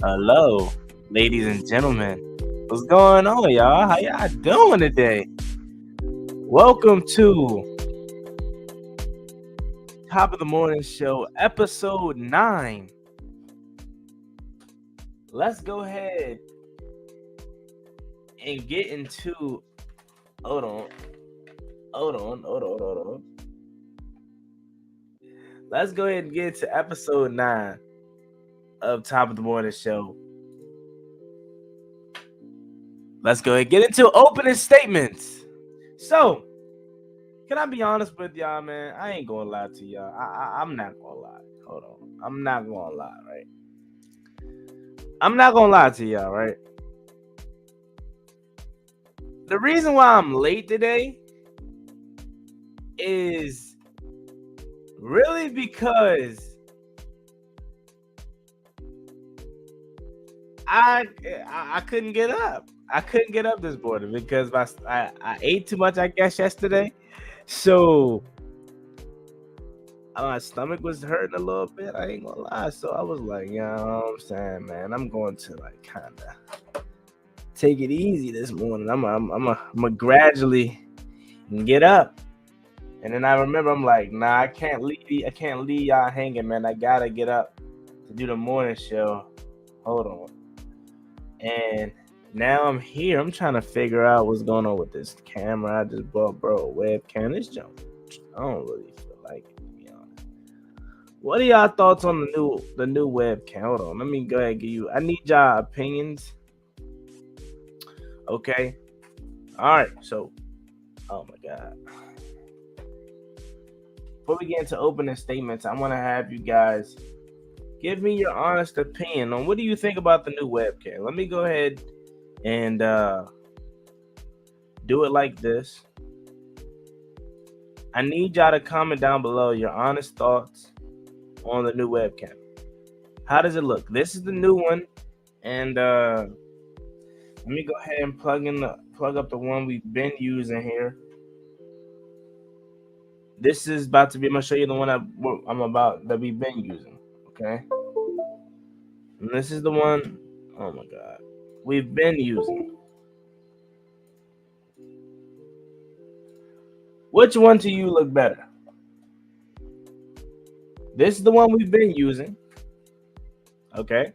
Hello, ladies and gentlemen. What's going on, y'all? How y'all doing today? Welcome to Top of the Morning Show, episode 9. Let's go ahead and get into. Hold on. Let's go ahead and get to episode 9 of Top of the Morning Show. Let's go ahead and get into opening statements. So, can I be honest with y'all, man? I ain't gonna lie to y'all. I'm not gonna lie. Hold on. I'm not gonna lie, right? I'm not gonna lie to y'all, right? The reason why I'm late today is really because I couldn't get up. I couldn't get up this morning because I ate too much, I guess, yesterday. So my stomach was hurting a little bit. I ain't gonna lie. So I was like, you know what I'm saying, man, I'm going to like kind of take it easy this morning. I'm a gradually get up. And then I remember I'm like, nah, I can't leave y'all hanging, man. I gotta get up to do the morning show. Hold on. And now I'm here. I'm trying to figure out what's going on with this camera. I just bought, a webcam. This jump, I don't really feel like it, to be honest. What are y'all thoughts on the new webcam? Hold on. Let me go ahead and give you. I need y'all opinions. Okay. All right. So, oh my God. Before we get into opening statements, I want to have you guys give me your honest opinion on what do you think about the new webcam. Let me go ahead and do it like this. I need y'all to comment down below your honest thoughts on the new webcam. How does it look? This is the new one, and let me go ahead and plug up the one we've been using here. This is about to be. I'm gonna show you the one that we've been using. Okay, and this is the one. Oh my God, we've been using. Which one to you look better? This is the one we've been using. Okay.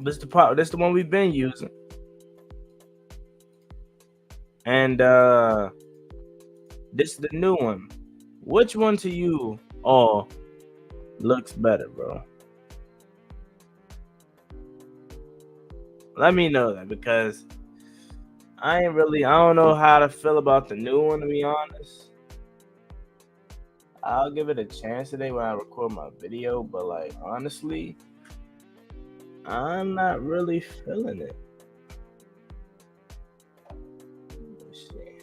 This is the one we've been using. And this is the new one. Which one to you all looks better, bro? Let me know that, because I don't know how to feel about the new one, to be honest. I'll give it a chance today when I record my video, but like, honestly, I'm not really feeling it. Let's see.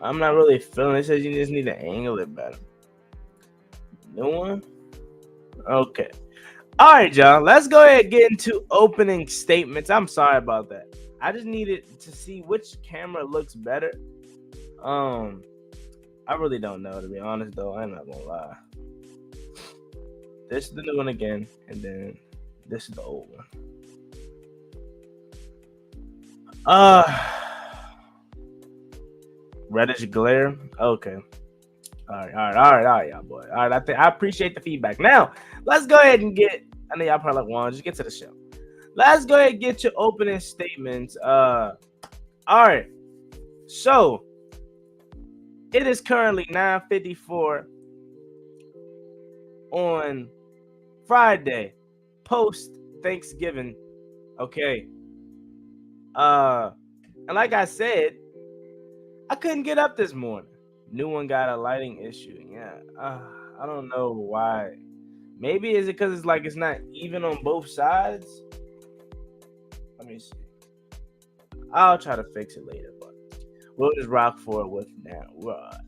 I'm not really feeling it. It says you just need to angle it better. New one? Okay. All right, y'all. Let's go ahead and get into opening statements. I'm sorry about that. I just needed to see which camera looks better. I really don't know, to be honest, though. I'm not gonna lie. This is the new one again, and then this is the old one. Reddish glare. Okay. All right, y'all boy. All right, I appreciate the feedback. Now, let's go ahead and get. I know y'all probably want to just get to the show. Let's go ahead and get your opening statements. All right. So it is currently 9:54 on Friday, post Thanksgiving. Okay. And like I said, I couldn't get up this morning. New one got a lighting issue. Yeah. I don't know why. Maybe is it because it's not even on both sides? Let me see. I'll try to fix it later, but we'll just rock for it with now.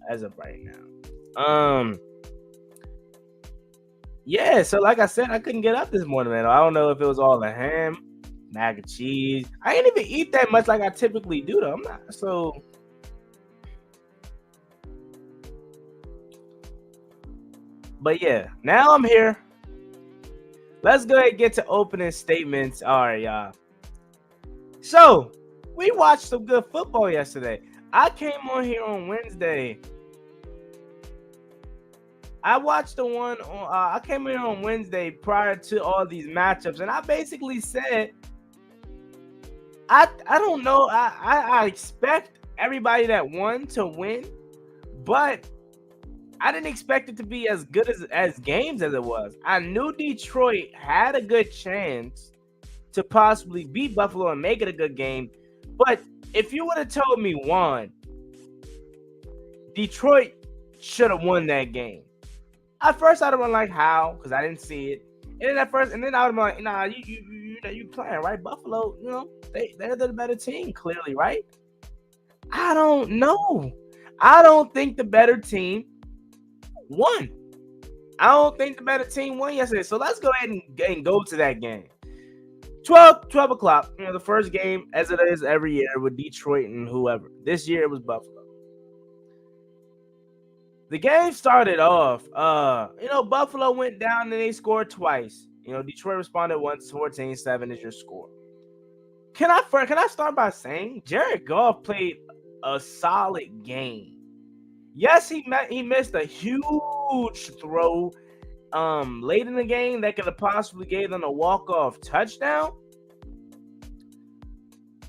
As of right now. Yeah, so like I said, I couldn't get up this morning, man. I don't know if it was all the ham, mac and cheese. I ain't even eat that much like I typically do, though. I'm not so. But yeah, now I'm here. Let's go ahead and get to opening statements. All right, y'all. So, we watched some good football yesterday. I came on here on Wednesday. I watched the one on. I came here on Wednesday prior to all these matchups, and I basically said, I don't know. I expect everybody that won to win, but I didn't expect it to be as good as games as it was. I knew Detroit had a good chance to possibly beat Buffalo and make it a good game, but if you would have told me Detroit should have won that game. At first, I'd have been like, how? Because I didn't see it. And then I would have been like, nah, you playing, right? Buffalo, they're the better team, clearly, right? I don't know. I don't think the better team won. I don't think the better team won yesterday. So let's go ahead and go to that game. 12 o'clock, the first game, as it is every year with Detroit and whoever. This year, it was Buffalo. The game started off, Buffalo went down and they scored twice. Detroit responded once, 14-7 is your score. Can I start by saying Jared Goff played a solid game? Yes, he missed a huge throw late in the game that could have possibly gave them a walk-off touchdown.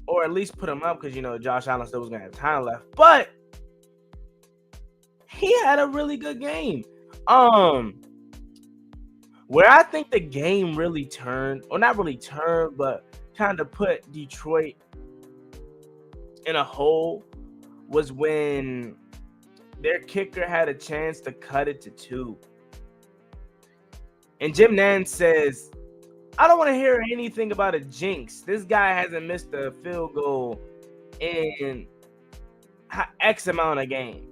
Or at least put him up because, Josh Allen still was going to have time left. But he had a really good game. Where I think the game really turned, or not really turned, but kind of put Detroit in a hole, was when their kicker had a chance to cut it to 2. And Jim Nantz says, I don't want to hear anything about a jinx. This guy hasn't missed a field goal in X amount of games.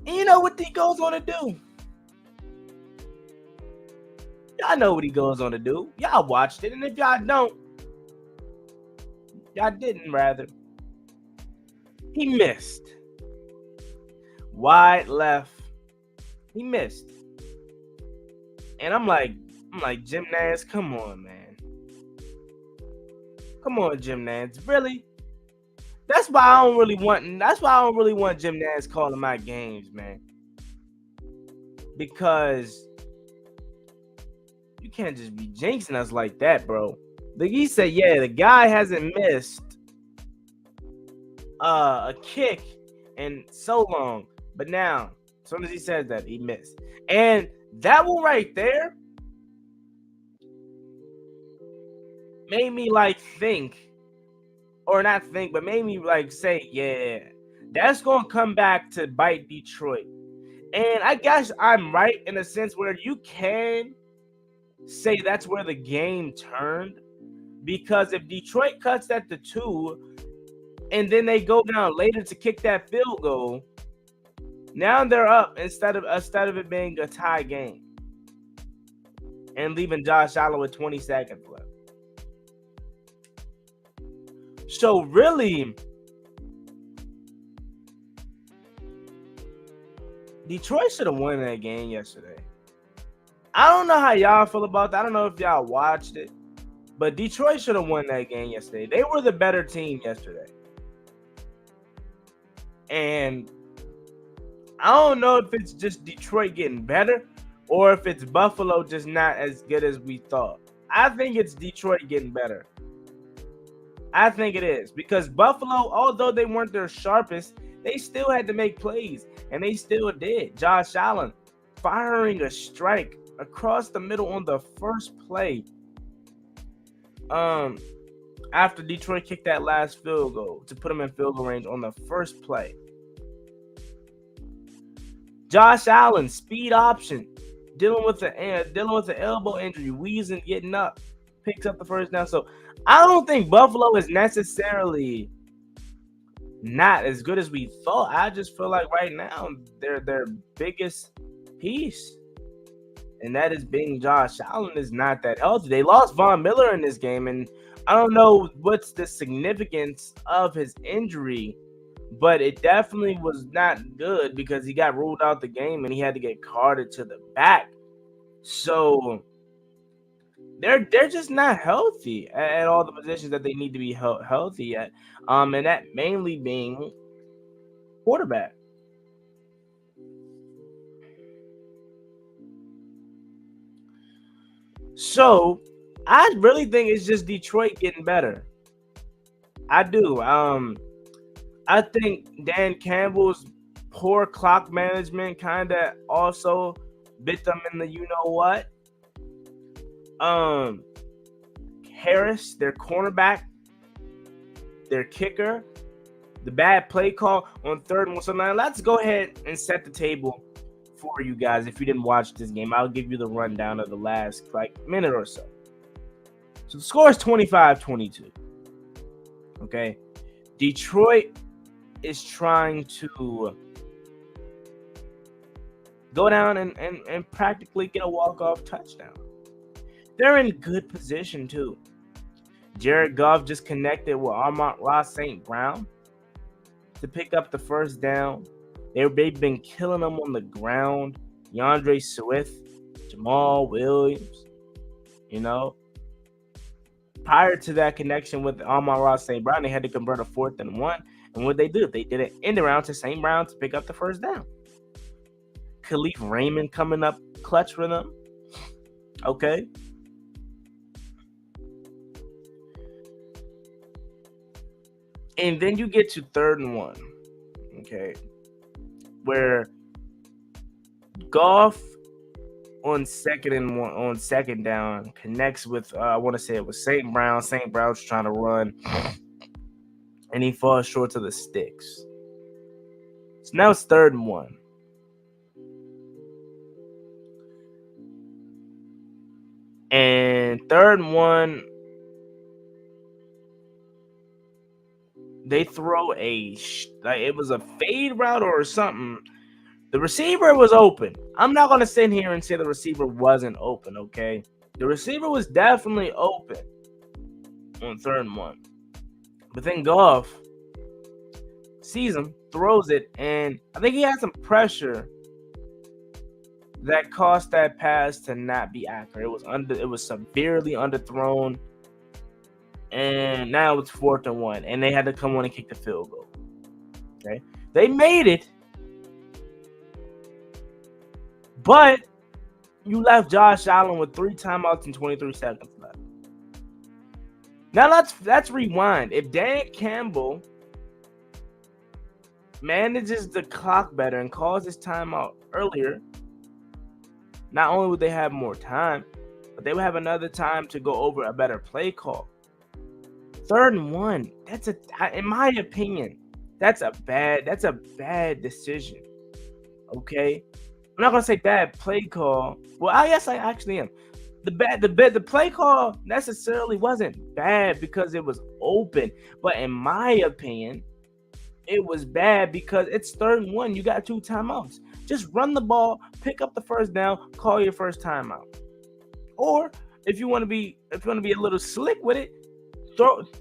And you know what he goes on to do? Y'all know what he goes on to do. Y'all watched it. And if y'all don't, y'all didn't rather. He missed. Wide left. He missed. And I'm like, Jim Nantz, come on, man. Come on, Jim Nantz. Really? That's why I don't really want Jim Nantz calling my games, man. Because you can't just be jinxing us like that, bro. He said, yeah, the guy hasn't missed a kick in so long. But now, as soon as he says that, he missed. And that one right there made me think, or not think, but made me say, yeah, that's going to come back to bite Detroit. And I guess I'm right in a sense where you can say that's where the game turned, because if Detroit cuts that to 2 and then they go down later to kick that field goal, now they're up instead of it being a tie game and leaving Josh Allen with 20 seconds left. So really, Detroit should have won that game yesterday. I don't know how y'all feel about that. I don't know if y'all watched it, but Detroit should have won that game yesterday. They were the better team yesterday. And I don't know if it's just Detroit getting better or if it's Buffalo just not as good as we thought. I think it's Detroit getting better. I think it is, because Buffalo, although they weren't their sharpest, they still had to make plays, and they still did. Josh Allen firing a strike across the middle on the first play after Detroit kicked that last field goal to put them in field goal range on the first play. Josh Allen, speed option, dealing with the elbow injury, wheezing, getting up, picks up the first down. So I don't think Buffalo is necessarily not as good as we thought. I just feel like right now their biggest piece, and that is being Josh Allen, is not that healthy. They lost Von Miller in this game, and I don't know what's the significance of his injury but it definitely was not good because he got ruled out the game and he had to get carted to the back. So they're just not healthy at all the positions that they need to be healthy at. And that mainly being quarterback. So I really think it's just Detroit getting better. I do. I think Dan Campbell's poor clock management kind of also bit them in the you know what. Um, Harris, their cornerback, their kicker, the bad play call on third and one. So now let's go ahead and set the table for you guys. If you didn't watch this game, I'll give you the rundown of the last minute or so. So the score is 25-22. Okay. Detroit is trying to go down and practically get a walk-off touchdown. They're in good position too. Jared Goff just connected with Amon-Ra St. Brown to pick up the first down. They've been killing them on the ground. DeAndre Swift, Jamal Williams, prior to that connection with Amon-Ra St. Brown, they had to convert a 4th and 1. And what they did, they did an end around to St. Brown to pick up the first down. Khalif Raymond coming up clutch for them. Okay. And then you get to 3rd and 1. Okay. Where Goff on second down connects with I want to say it was St. Brown. St. Brown's trying to run, and he falls short of the sticks. So now it's 3rd and 1. And 3rd and 1, they throw it was a fade route or something. The receiver was open. I'm not going to sit here and say the receiver wasn't open, okay? The receiver was definitely open on 3rd and 1. But then Goff sees him, throws it, and I think he had some pressure that caused that pass to not be accurate. It was severely underthrown. And now it's 4th and 1. And they had to come on and kick the field goal. Okay. They made it. But you left Josh Allen with 3 timeouts and 23 seconds left. Now let's rewind. If Dan Campbell manages the clock better and calls his timeout earlier, not only would they have more time, but they would have another time to go over a better play call. 3rd and 1. In my opinion, that's a bad decision. Okay. I'm not gonna say bad play call. Well, I guess I actually am. The play call necessarily wasn't bad because it was open, but in my opinion, it was bad because it's 3rd and 1. You got 2 timeouts. Just run the ball, pick up the first down, call your first timeout. Or if you want to be a little slick with it,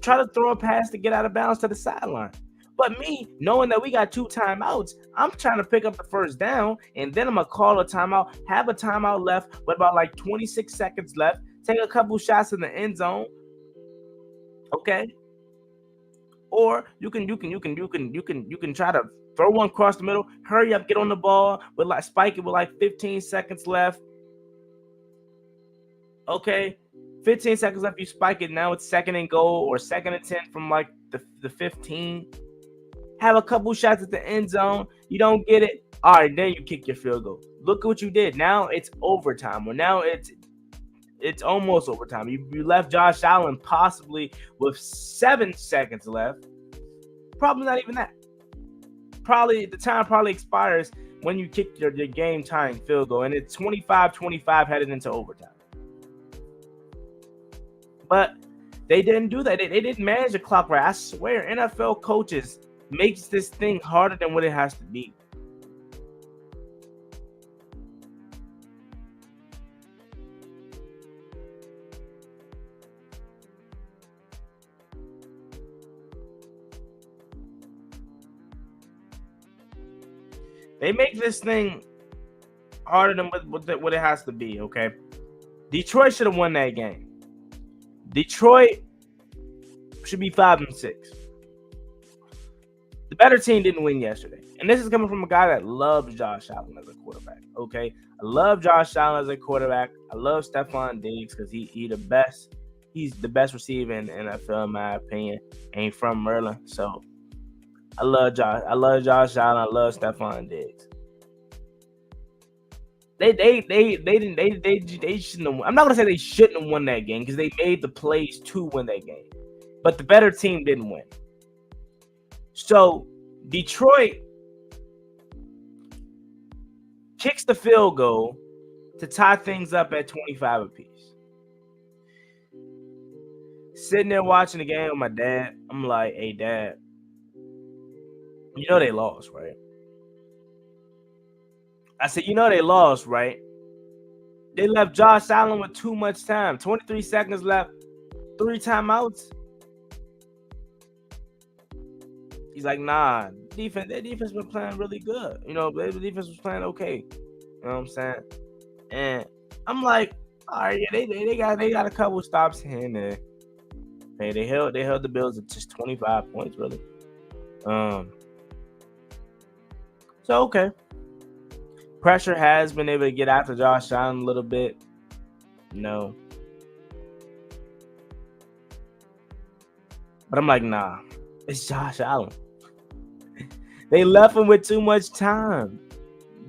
try to throw a pass to get out of bounds to the sideline. But me, knowing that we got 2 timeouts, I'm trying to pick up the first down, and then I'm going to call a timeout, have a timeout left with about 26 seconds left, take a couple shots in the end zone. Okay? Or you can try to throw one across the middle, hurry up, get on the ball, spike it with 15 seconds left. Okay? 15 seconds left, you spike it. Now it's 2nd and goal or 2nd and 10 from the 15. Have a couple shots at the end zone. You don't get it. All right, then you kick your field goal. Look at what you did. Now it's overtime. Well, now it's almost overtime. You left Josh Allen possibly with 7 seconds left. Probably not even that. Probably the time expires when you kick your game-tying field goal, and it's 25-25 headed into overtime. But they didn't do that. They didn't manage the clock right. I swear, NFL coaches makes this thing harder than what it has to be. They make this thing harder than what it has to be, okay? Detroit should have won that game. Detroit should be 5-6. The better team didn't win yesterday. And this is coming from a guy that loves Josh Allen as a quarterback, okay? I love Josh Allen as a quarterback. I love Stephon Diggs because he the best. He's the best receiver in the NFL, in my opinion. And he's from Maryland. So I love Josh. I love Josh Allen. I love Stephon Diggs. They shouldn't have. I'm not gonna say they shouldn't have won that game because they made the plays to win that game, but the better team didn't win. So Detroit kicks the field goal to tie things up at 25 apiece. Sitting there watching the game with my dad, I'm like, "Hey, Dad, you know they lost, right?" I said, "You know they lost, right?" They left Josh Allen with too much time. 23 seconds left, 3 timeouts. He's like, "Nah, their defense been playing really good. You know, their defense was playing okay." You know what I'm saying? And I'm like, "All right, yeah, they got a couple stops here and there. Hey, they held the Bills at just 25 points, really. So okay. Pressure has been able to get after Josh Allen a little bit. No. But I'm like, nah, it's Josh Allen. They left him with too much time.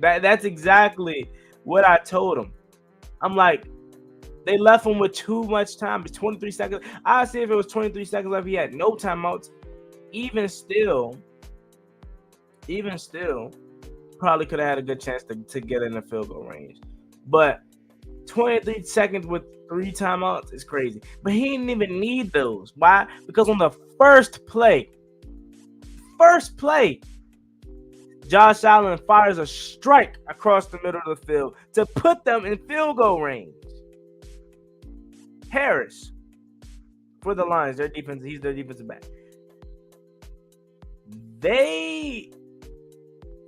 That's exactly what I told him. I'm like, they left him with too much time. It's 23 seconds. I'd say if it was 23 seconds left, he had no timeouts. Even still, probably could have had a good chance to get in the field goal range. But 23 seconds with 3 timeouts is crazy. But he didn't even need those. Why? Because on the first play, Josh Allen fires a strike across the middle of the field to put them in field goal range. Harris for the Lions, their defense, he's their defensive back.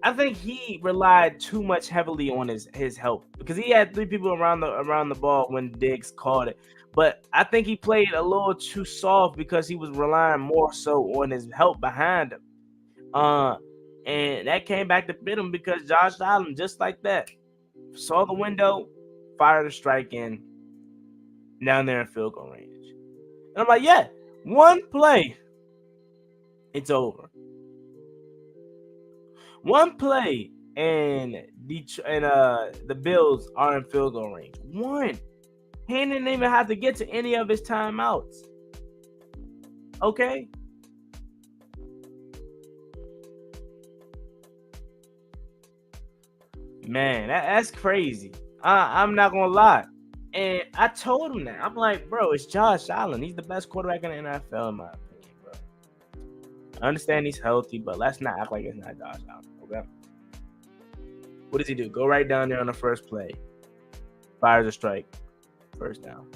I think he relied too much heavily on his help because he had 3 people around the ball when Diggs caught it. But I think he played a little too soft because he was relying more so on his help behind him. And that came back to bit him because Josh Allen, just like that, saw the window, fired a strike in, down there in field goal range. And I'm like, yeah, one play, it's over. One play, and the Bills are in field goal range. One. He didn't even have to get to any of his timeouts. Okay? Man, that's crazy. I'm not going to lie. And I told him that. I'm like, bro, it's Josh Allen. He's the best quarterback in the NFL, in my opinion, bro. I understand he's healthy, but let's not act like it's not Josh Allen, okay? What does he do? Go right down there on the first play. Fires a strike. First down.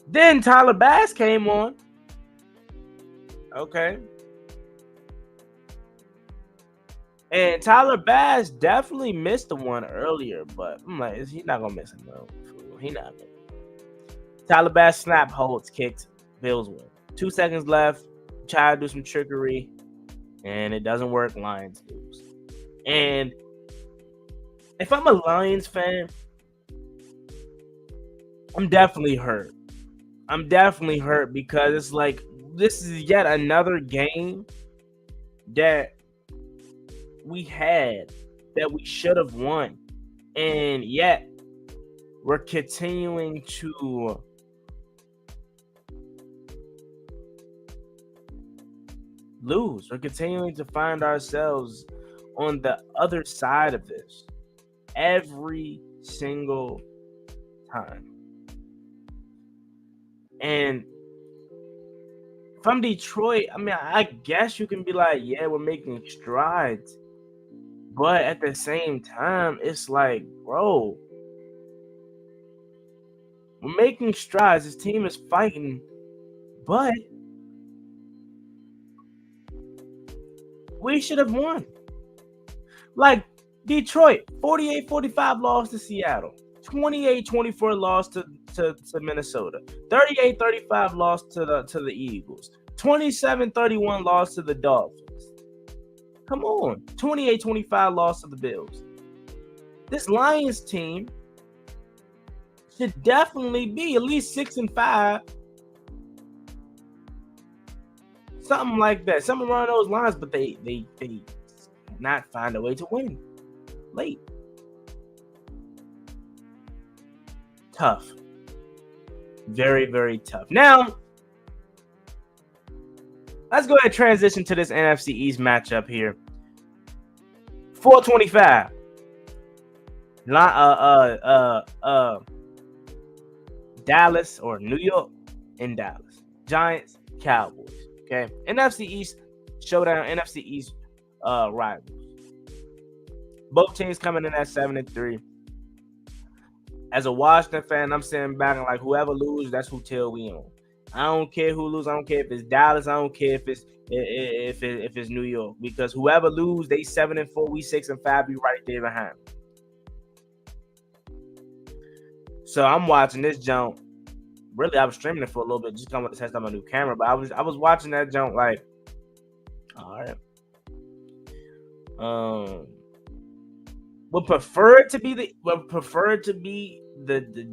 Then Tyler Bass came on. Okay. And Tyler Bass definitely missed the one earlier, but I'm like, he's not going to miss another one. He not. Tyler Bass snap, holds, kicks, Bills win. 2 seconds left. Try to do some trickery, and it doesn't work. Lions lose. And if I'm a Lions fan, I'm definitely hurt. Because it's like this is yet another game that we had that we should have won, and yet we're continuing to lose. We're continuing to find ourselves on the other side of this every single time. And from Detroit, I mean, I guess you can be like, yeah, we're making strides. But at the same time, it's like, bro, we're making strides. This team is fighting, but we should have won. Like Detroit, 48-45 loss to Seattle. 28-24 loss to Minnesota. 38-35 loss to the Eagles. 27-31 loss to the Dolphins. Come on. 28-25 loss to the Bills. This Lions team should definitely be at least 6-5. Something like that. Something around those lines, but they not find a way to win late. Tough. Very, very tough. Now, let's go ahead and transition to this NFC East matchup here. 425. Dallas or New York in Dallas. Giants, Cowboys. Okay. NFC East showdown, NFC East rivals. Both teams coming in at 7-3. As a Washington fan, I'm sitting back and like, whoever loses, that's who tail we on. I don't care who loses. I don't care if it's Dallas. I don't care if it's New York, because whoever loses, they 7-4, we 6-5, be right there behind them. So I'm watching this jump. Really, I was streaming it for a little bit, just coming to test out my new camera. But I was watching that jump like, all right. Would prefer it to be the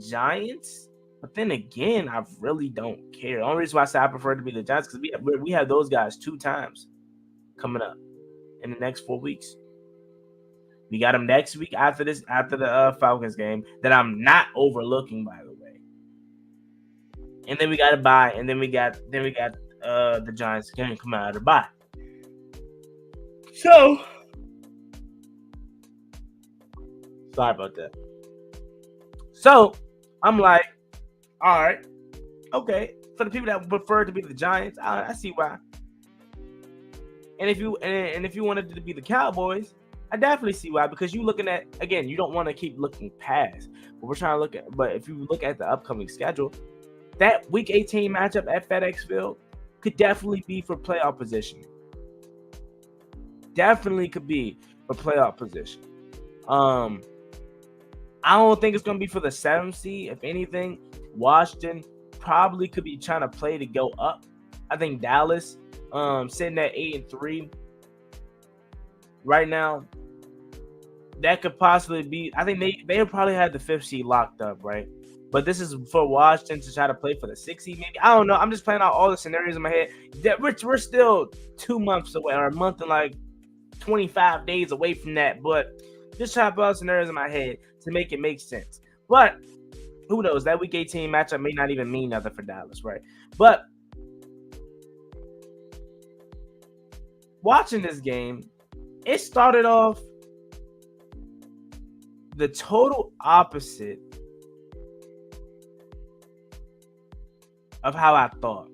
Giants, but then again, I really don't care. The only reason why I say I prefer it to be the Giants because we have those guys 2 times coming up in the next 4 weeks. We got them next week after the Falcons game that I'm not overlooking, by the way. And then we got a bye, and then we got the Giants game come out of the bye. So sorry about that. So I'm like, all right, okay. For the people that prefer it to be the Giants, I see why. And if you wanted it to be the Cowboys, I definitely see why, because you looking at, again, you don't want to keep looking past. But we're trying to look at, but if you look at the upcoming schedule, that Week 18 matchup at FedEx Field could definitely be for playoff position. Definitely could be for playoff position. I don't think it's going to be for the 7th seed. If anything, Washington probably could be trying to play to go up. I think Dallas, sitting at 8-3 right now, that could possibly be. I think they probably had the 5th seed locked up, right? But this is for Washington to try to play for the 6th seed, maybe. I don't know. I'm just playing out all the scenarios in my head. We're still 2 months away, or a month and like 25 days away from that. But just trying to put out scenarios in my head to make it make sense. But who knows? That Week 18 matchup may not even mean nothing for Dallas, right? But watching this game, it started off the total opposite of how I thought.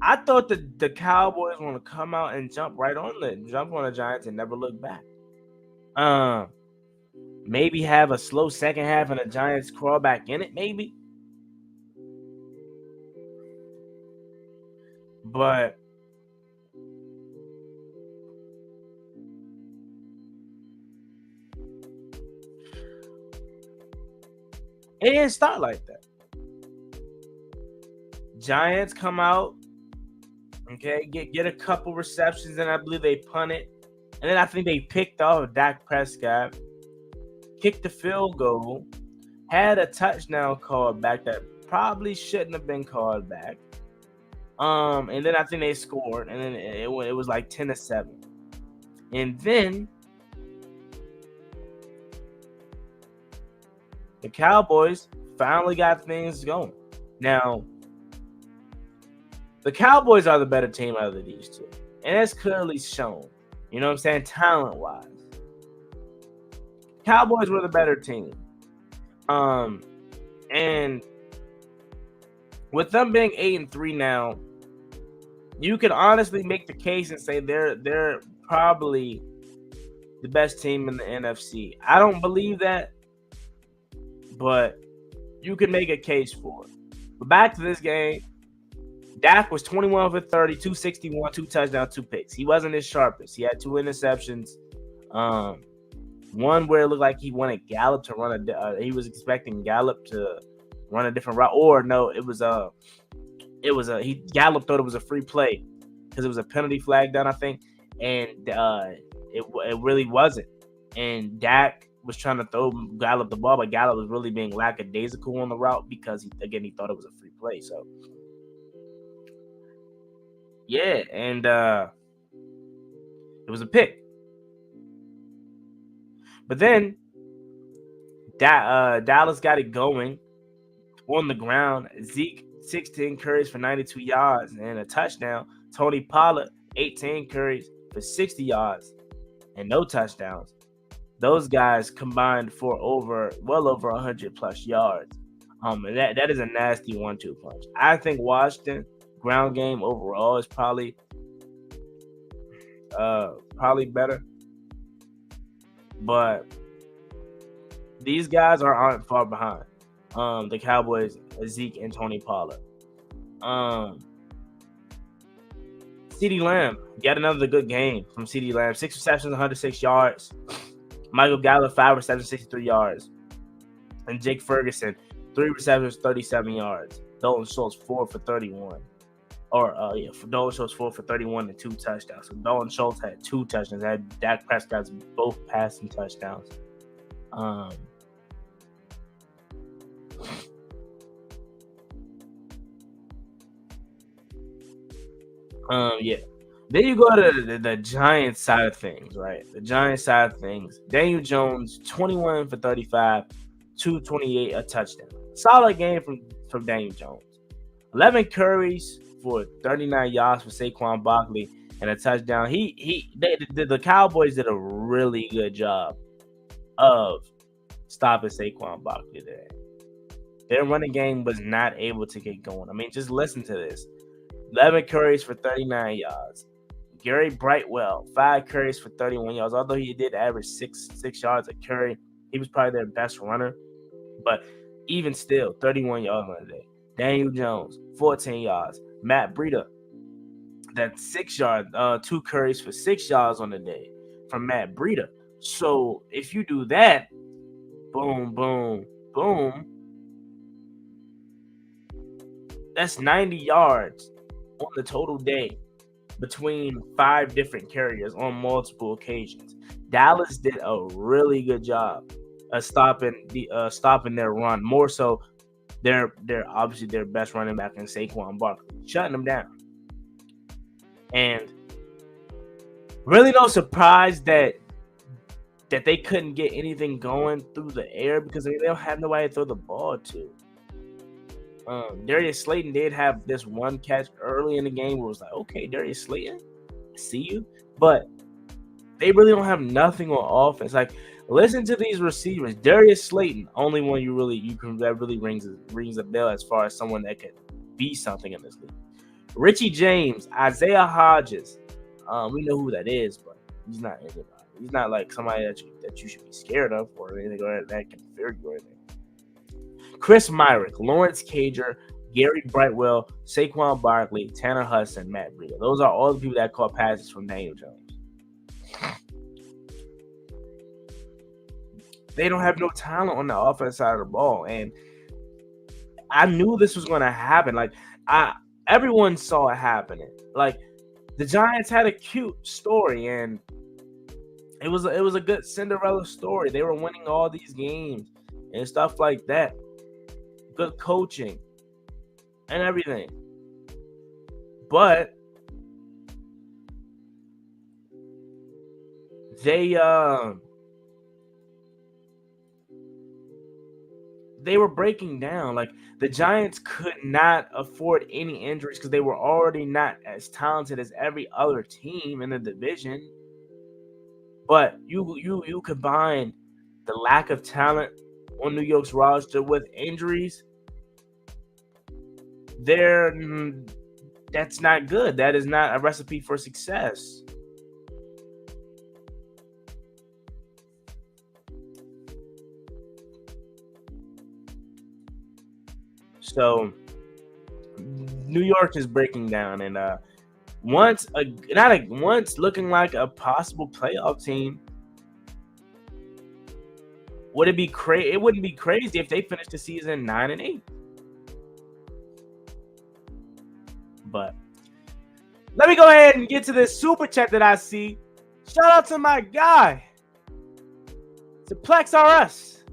I thought the Cowboys want to come out and jump on the Giants and never look back. Maybe have a slow second half and the Giants crawl back in it, maybe. But it didn't start like that. Giants come out, okay, get a couple receptions, and I believe they punted. And then I think they picked off Dak Prescott, kicked the field goal, had a touchdown called back that probably shouldn't have been called back. And then I think they scored, and then it was like 10-7. And then the Cowboys finally got things going. Now, the Cowboys are the better team out of these two. And it's clearly shown. You know what I'm saying? Talent-wise. Cowboys were the better team. And with them being 8-3 now, you can honestly make the case and say they're probably the best team in the NFC. I don't believe that, but you can make a case for it. But back to this game, Dak was 21 for 30, 261, 2 touchdowns, 2 picks. He wasn't his sharpest. He had 2 interceptions. One where it looked like he wanted Gallup to run he was expecting Gallup to run a different route, or no, Gallup thought it was a free play because it was a penalty flag down, I think, and it really wasn't. And Dak was trying to throw Gallup the ball, but Gallup was really being lackadaisical on the route because he thought it was a free play. So yeah, and it was a pick. But then Dallas got it going on the ground. Zeke 16 carries for 92 yards and a touchdown. Tony Pollard 18 carries for 60 yards and no touchdowns. Those guys combined for well over 100 plus yards. And that is a nasty 1-2 punch. I think Washington ground game overall is probably better, but these guys aren't far behind. The Cowboys, Zeke and Tony Pollard. CeeDee Lamb, yet another good game from CeeDee Lamb. 6 receptions, 106 yards. Michael Gallup, 5 receptions, 63 yards. And Jake Ferguson, 3 receptions, 37 yards. Dalton Schultz, 4 for 31. Dalton Schultz 4 for 31 and 2 touchdowns. So Dalton Schultz had 2 touchdowns. Had Dak Prescott's both passing touchdowns. Yeah. Then you go to the Giants side of things, right? The Giants side of things. Daniel Jones, 21 for 35, 228, a touchdown. Solid game from Daniel Jones. 11 carries for 39 yards for Saquon Barkley and a touchdown. The Cowboys did a really good job of stopping Saquon Barkley today. Their running game was not able to get going. I mean, just listen to this. 11 carries for 39 yards. Gary Brightwell, 5 carries for 31 yards. Although he did average 6 yards a carry, he was probably their best runner. But even still, 31 yards on the day. Daniel Jones, 14 yards. Matt Breida, that's 6 yards, 2 carries for 6 yards on the day from Matt Breida. So if you do that, boom, boom, boom, that's 90 yards on the total day between 5 different carriers on multiple occasions. Dallas did a really good job of stopping their run. More so, they're obviously their best running back in Saquon Barkley, shutting them down. And really no surprise that they couldn't get anything going through the air because they don't have nobody to throw the ball to. Darius Slayton did have this one catch early in the game where it was like, okay, Darius Slayton, I see you. But they really don't have nothing on offense. Like, listen to these receivers. Darius Slayton, only one that really rings a bell as far as someone that could be something in this league. Richie James, Isaiah Hodges. We know who that is, but he's not anybody. He's not like somebody that you should be scared of or anything or that can fear you or anything. Chris Myrick, Lawrence Cager, Gary Brightwell, Saquon Barkley, Tanner Hudson, Matt Breida. Those are all the people that caught passes from Daniel Jones. They don't have no talent on the offense side of the ball. And I knew this was going to happen. Like, everyone saw it happening. Like, the Giants had a cute story, and it was a good Cinderella story. They were winning all these games and stuff like that. Good coaching and everything. But they were breaking down. Like, the Giants could not afford any injuries because they were already not as talented as every other team in the division. But you combine the lack of talent on New York's roster with injuries, that's not good. That is not a recipe for success. So New York is breaking down, and once looking like a possible playoff team. Would it be crazy? It wouldn't be crazy if they finished the season 9-8. But let me go ahead and get to this super chat that I see. Shout out to my guy, Suplex RS.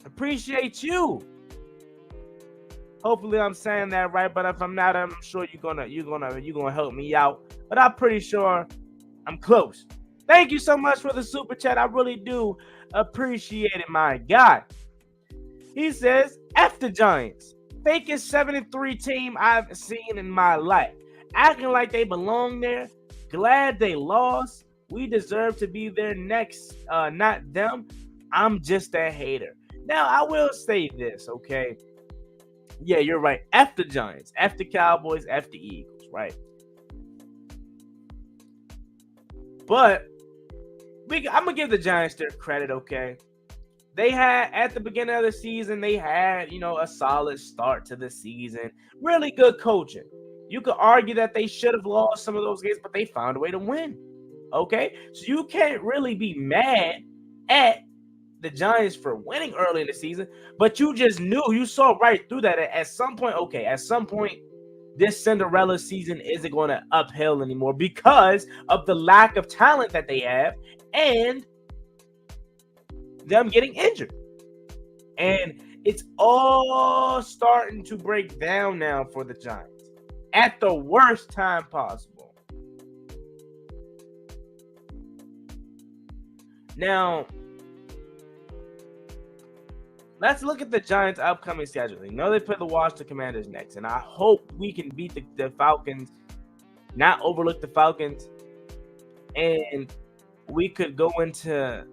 Appreciate you. Hopefully I'm saying that right, but if I'm not, I'm sure you're gonna help me out. But I'm pretty sure I'm close. Thank you so much for the super chat. I really do appreciate it, my guy. He says, F the Giants. Fakest 7-3 team I've seen in my life. Acting like they belong there. Glad they lost. We deserve to be there next, not them. I'm just a hater. Now, I will say this, okay? Yeah, you're right. F the Giants. F the Cowboys. F the Eagles, right? But I'm going to give the Giants their credit, okay? They had, at the beginning of the season, they had, a solid start to the season. Really good coaching. You could argue that they should have lost some of those games, but they found a way to win, okay? So you can't really be mad at the Giants for winning early in the season, but you just knew, you saw right through that at some point, this Cinderella season isn't going to uphill anymore because of the lack of talent that they have and them getting injured. And it's all starting to break down now for the Giants at the worst time possible. Now, let's look at the Giants' upcoming schedule. You know they play the Washington Commanders next, and I hope we can beat the Falcons, not overlook the Falcons, and we could go into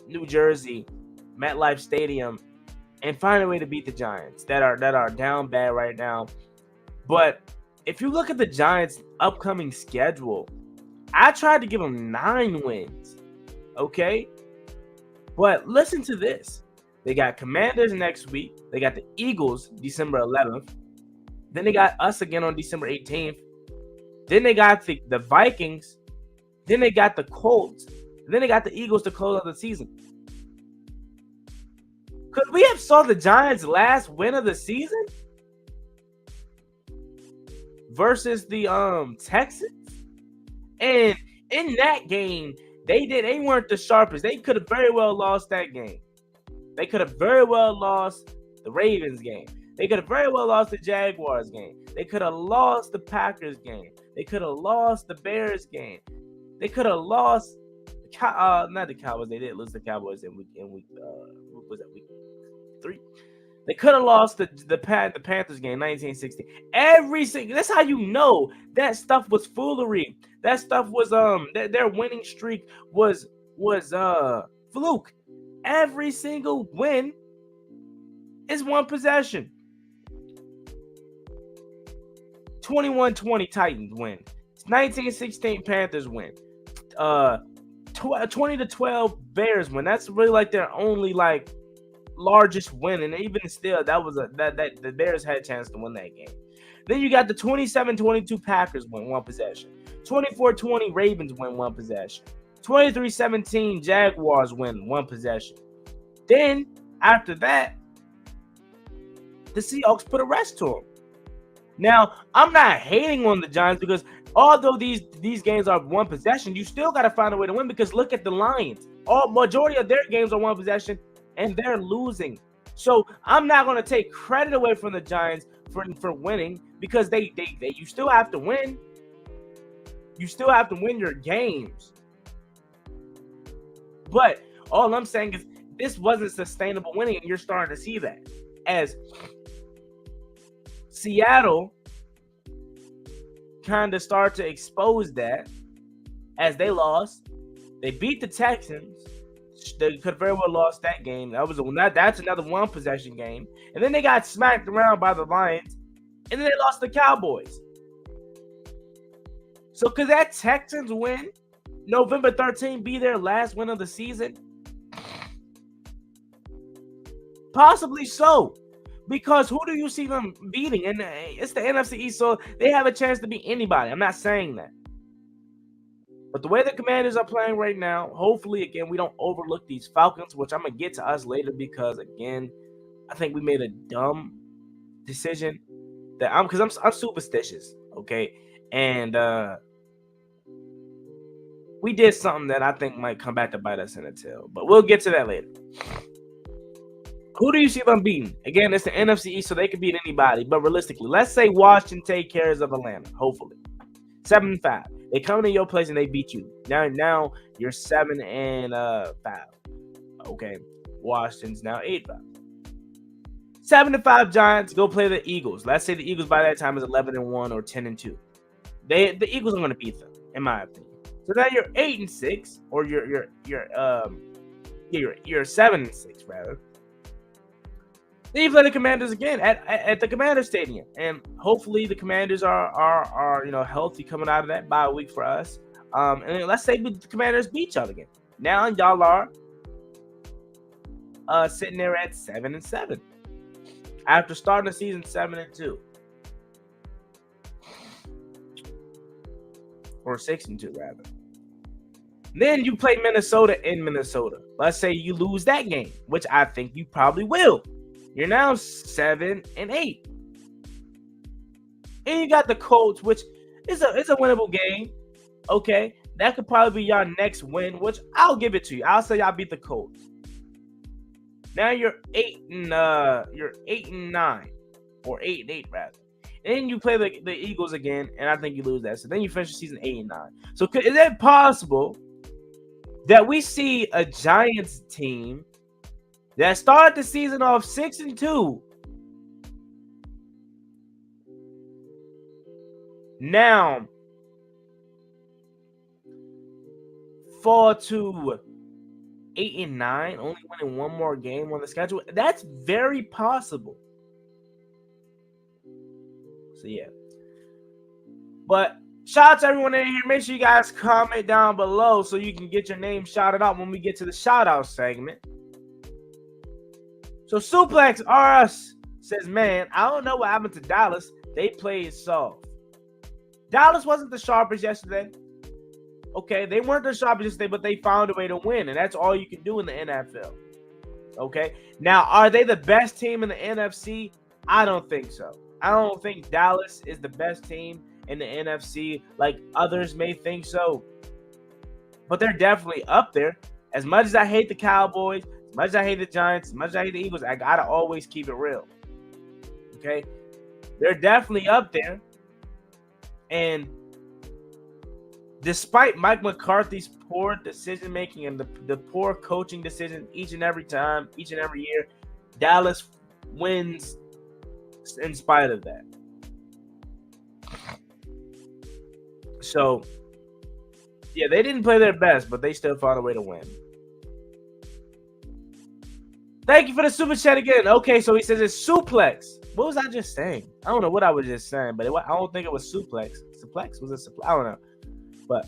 New Jersey, MetLife Stadium, and find a way to beat the Giants that are down bad right now. But if you look at the Giants' upcoming schedule, I tried to give them 9 wins, okay? But listen to this. They got Commanders next week. They got the Eagles December 11th. Then they got us again on December 18th. Then they got the Vikings. Then they got the Colts. Then they got the Eagles to close out the season. Could we have saw the Giants' last win of the season versus the Texans? And in that game, they weren't the sharpest. They could have very well lost that game. They could have very well lost the Ravens game. They could have very well lost the Jaguars game. They could have lost the Packers game. They could have lost the Bears game. They could have lost not the Cowboys. They didn't lose the Cowboys in week what was that, week 3? They could have lost the Panthers game, 1960. Every single, that's how you know that stuff was foolery. That stuff was their winning streak was fluke. Every single win is one possession. 21-20 Titans win. 1916 Panthers win. 20-12 Bears win. That's really like their only largest win, and even still, that was that the Bears had a chance to win that game. Then you got the 27-22 Packers win, one possession. 24-20 Ravens win, one possession. 23-17 Jaguars win, one possession. Then after that, the Seahawks put a rest to them. Now, I'm not hating on the Giants because although these games are one possession, you still got to find a way to win because look at the Lions. Majority of their games are one possession, and they're losing. So I'm not going to take credit away from the Giants for winning because you still have to win. You still have to win your games. But all I'm saying is this wasn't sustainable winning, and you're starting to see that as Seattle kind of start to expose that as they lost. They beat the Texans. They could very well lost that game. That's another one possession game. And then they got smacked around by the Lions. And then they lost the Cowboys. So could that Texans win November 13th be their last win of the season? Possibly so. Because who do you see them beating? And it's the NFC East, so they have a chance to beat anybody. I'm not saying that. But the way the Commanders are playing right now, hopefully, again, we don't overlook these Falcons, which I'm going to get to us later because, again, I think we made a dumb decision that because I'm superstitious, okay? And we did something that I think might come back to bite us in the tail. But we'll get to that later. Who do you see them beating? Again, it's the NFC East, so they could beat anybody. But realistically, let's say Washington take care of Atlanta, hopefully. 7-5. They come to your place and they beat you. Now you're 7-5. Okay. Washington's now 8-5. 7-5 Giants go play the Eagles. Let's say the Eagles by that time is 11-1 or 10-2. The Eagles are going to beat them, in my opinion. So now you're 8-6, or you're 7-6 rather. Then you play the Commanders again at the Commander Stadium, and hopefully the Commanders are healthy coming out of that bye week for us. And let's say the Commanders beat y'all again. Now y'all are sitting there at 7-7 after starting the season 7-2 or 6-2 rather. Then you play Minnesota in Minnesota. Let's say you lose that game, which I think you probably will. You're now 7-8. And you got the Colts, which is a winnable game. Okay. That could probably be your next win, which I'll give it to you. I'll say y'all beat the Colts. Now you're 8-9 or 8-8 rather. And then you play the Eagles again, and I think you lose that. So then you finish the season 8-9. So is it possible that we see a Giants team that started the season off 6-2 now fall to 8-9, only winning one more game on the schedule? That's very possible. So yeah. But shout out to everyone in here. Make sure you guys comment down below so you can get your name shouted out when we get to the shout out segment. So Suplex RS says, man, I don't know what happened to Dallas. They played soft. Dallas wasn't the sharpest yesterday. Okay, they weren't the sharpest yesterday, but they found a way to win, and that's all you can do in the NFL. Okay, now are they the best team in the NFC? I don't think so. I don't think Dallas is the best team in the NFC like others may think so. But they're definitely up there. As much as I hate the Cowboys, as much as I hate the Giants, as much as I hate the Eagles, I gotta always keep it real. Okay? They're definitely up there. And despite Mike McCarthy's poor decision making and the poor coaching decision each and every time, each and every year, Dallas wins in spite of that. So, yeah, they didn't play their best, but they still found a way to win. Thank you for the super chat again. Okay, so he says it's suplex. What was I just saying? I don't know what I was just saying, but I don't think it was suplex. Suplex? Was it suplex? I don't know. But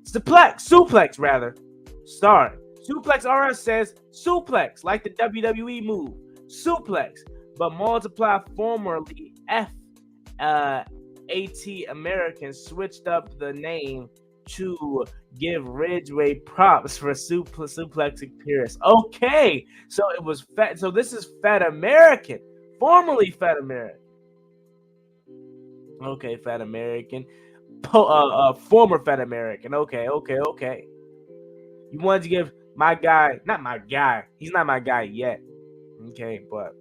suplex rather. Sorry. Suplex RS says suplex, like the WWE move. Suplex, but multiply formerly AT Americans switched up the name to give Ridgeway props for suplexing Pierce. Okay, so it was Fat. So this is Fat American, formerly Fat American. Okay, Fat American, former Fat American. Okay. You wanted to give my guy, not my guy. He's not my guy yet. Okay, but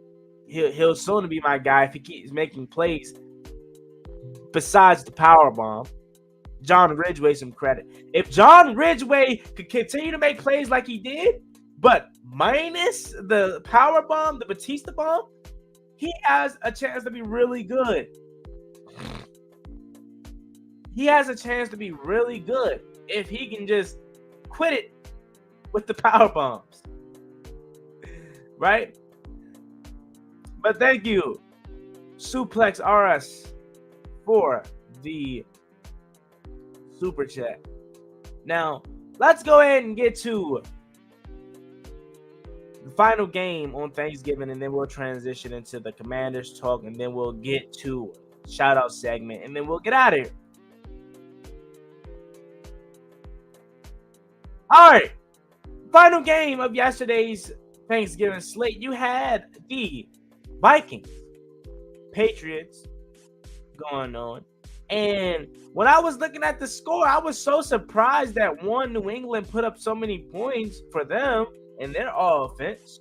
he'll soon be my guy if he keeps making plays. Besides the power bomb, John Ridgeway some credit. If John Ridgeway could continue to make plays like he did, but minus the power bomb, the Batista bomb, he has a chance to be really good. He has a chance to be really good if he can just quit it with the power bombs. Right? But thank you, Suplex RS, for the super chat. Now, let's go ahead and get to the final game on Thanksgiving, and then we'll transition into the Commanders talk, and then we'll get to shout out segment, and then we'll get out of here. All right, final game of yesterday's Thanksgiving slate. You had the Vikings, Patriots going on. And when I was looking at the score, I was so surprised that New England put up so many points for them in their offense.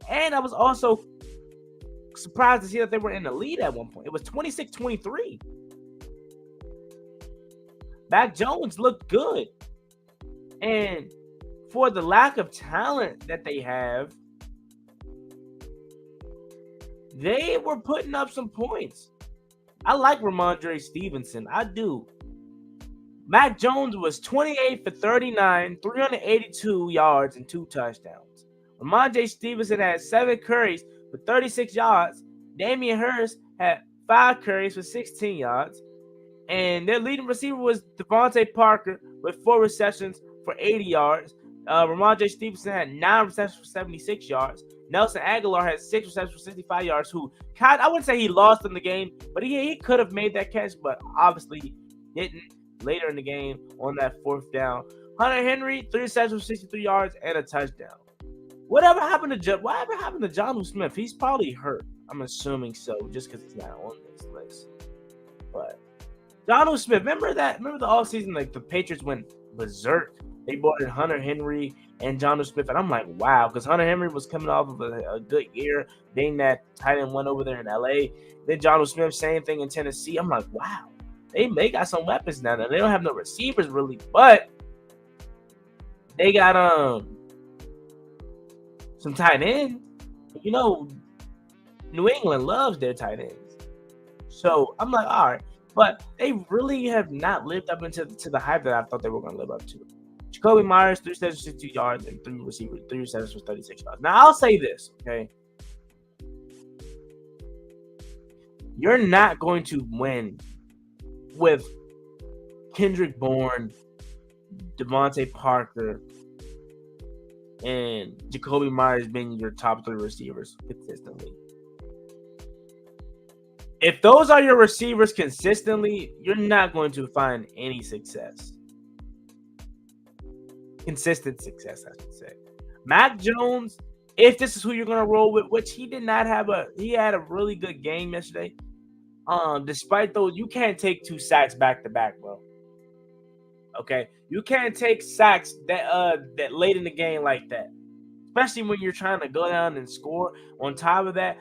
And I was also surprised to see that they were in the lead at one point. It was 26-23. Mac Jones looked good. And for the lack of talent that they have, they were putting up some points. I like Ramondre Stevenson. I do. Mac Jones was 28 for 39, 382 yards, and 2 touchdowns. Ramondre Stevenson had 7 carries for 36 yards. Damian Harris had 5 carries for 16 yards. And their leading receiver was Devontae Parker with 4 receptions for 80 yards. Ramondre Stevenson had 9 receptions for 76 yards. Nelson Aguilar had 6 receptions for 65 yards, I wouldn't say he lost in the game, but he could have made that catch, but obviously didn't later in the game on that 4th down. Hunter Henry, 3 receptions for 63 yards and a touchdown. Whatever happened to Jonnu Smith? He's probably hurt. I'm assuming so, just because he's not on this list. But Jonnu Smith, remember the offseason, like the Patriots went berserk. They brought in Hunter Henry and Jonnu Smith, and I'm like, wow, because Hunter Henry was coming off of a good year. Then that tight end went over there in LA. Then Jonnu Smith, same thing in Tennessee. I'm like, wow, they got some weapons now. They don't have no receivers really, but they got some tight ends. You know, New England loves their tight ends. So I'm like, all right. But they really have not lived up into the hype that I thought they were going to live up to. Jacoby Myers, 3 receptions, 62 yards, and 3 receptions for 36 yards. Now, I'll say this, okay? You're not going to win with Kendrick Bourne, Devontae Parker, and Jacoby Myers being your top 3 receivers consistently. If those are your receivers consistently, you're not going to find any success. Consistent success, I should say. Mac Jones, if this is who you're going to roll with, which he did not have he had a really good game yesterday. Despite those, you can't take 2 sacks back to back, bro. Okay? You can't take sacks that late in the game like that. Especially when you're trying to go down and score. On top of that,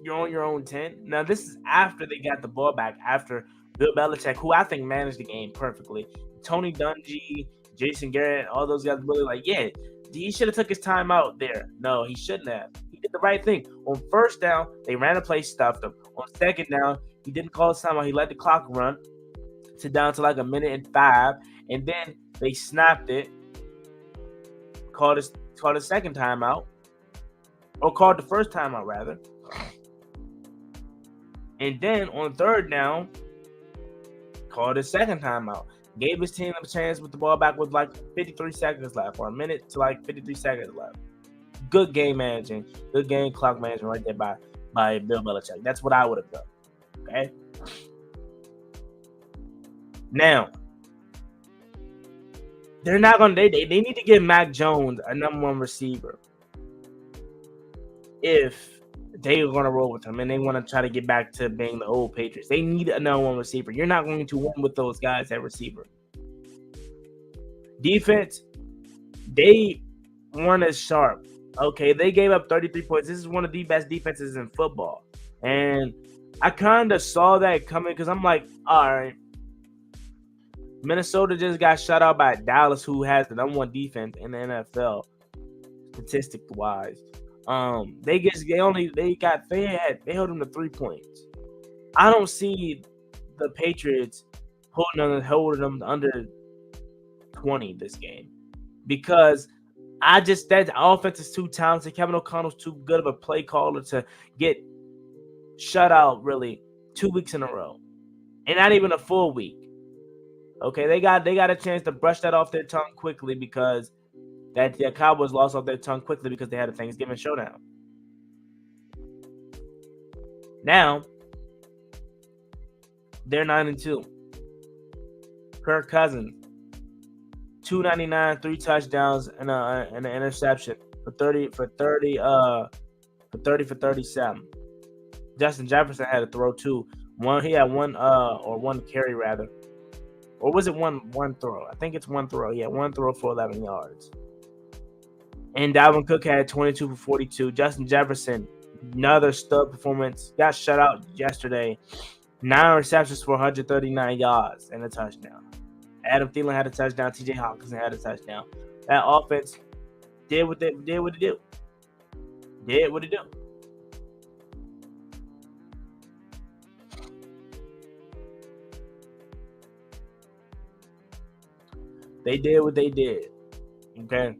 you're on your own 10. Now, this is after they got the ball back, after Bill Belichick, who I think managed the game perfectly. Tony Dungy, Jason Garrett, all those guys really like, yeah, he should have took his time out there. No, he shouldn't have. He did the right thing. On 1st down, they ran a play, stuffed him. On 2nd down, he didn't call his timeout. He let the clock run down to like 1:05, and then they snapped it, called a 2nd timeout, or called the 1st timeout rather. And then on 3rd down, called his 2nd timeout. Gave his team a chance with the ball back with like 53 seconds left, or a minute to like 53 seconds left. Good game managing, good game clock management right there by Bill Belichick. That's what I would have done. Okay. Now, they're not gonna. They need to give Mac Jones a number 1 receiver if they are going to roll with him and they want to try to get back to being the old Patriots. They need a number 1 receiver. You're not going to win with those guys at receiver. Defense, they weren't as sharp. Okay, they gave up 33 points. This is one of the best defenses in football. And I kind of saw that coming because I'm like, all right, Minnesota just got shut out by Dallas, who has the number 1 defense in the NFL, statistic-wise. They held them to 3 points. I don't see the Patriots holding them under 20 this game because that offense is too talented. Kevin O'Connell's too good of a play caller to get shut out really 2 weeks in a row, and not even a full week. Okay, they got a chance to brush that off their tongue quickly because the Cowboys lost off their tongue quickly because they had a Thanksgiving showdown. Now they're 9-2. Kirk Cousins, 299, 3 touchdowns and an interception for 37. Justin Jefferson had a throw too. He had one carry rather. Or was it one throw? I think it's one throw. Yeah, one throw for 11 yards. And Dalvin Cook had 22 for 42. Justin Jefferson, another stud performance. Got shut out yesterday. 9 receptions for 139 yards and a touchdown. Adam Thielen had a touchdown. TJ Hawkinson had a touchdown. That offense did what it do. Did what it do. They did what they did. Okay.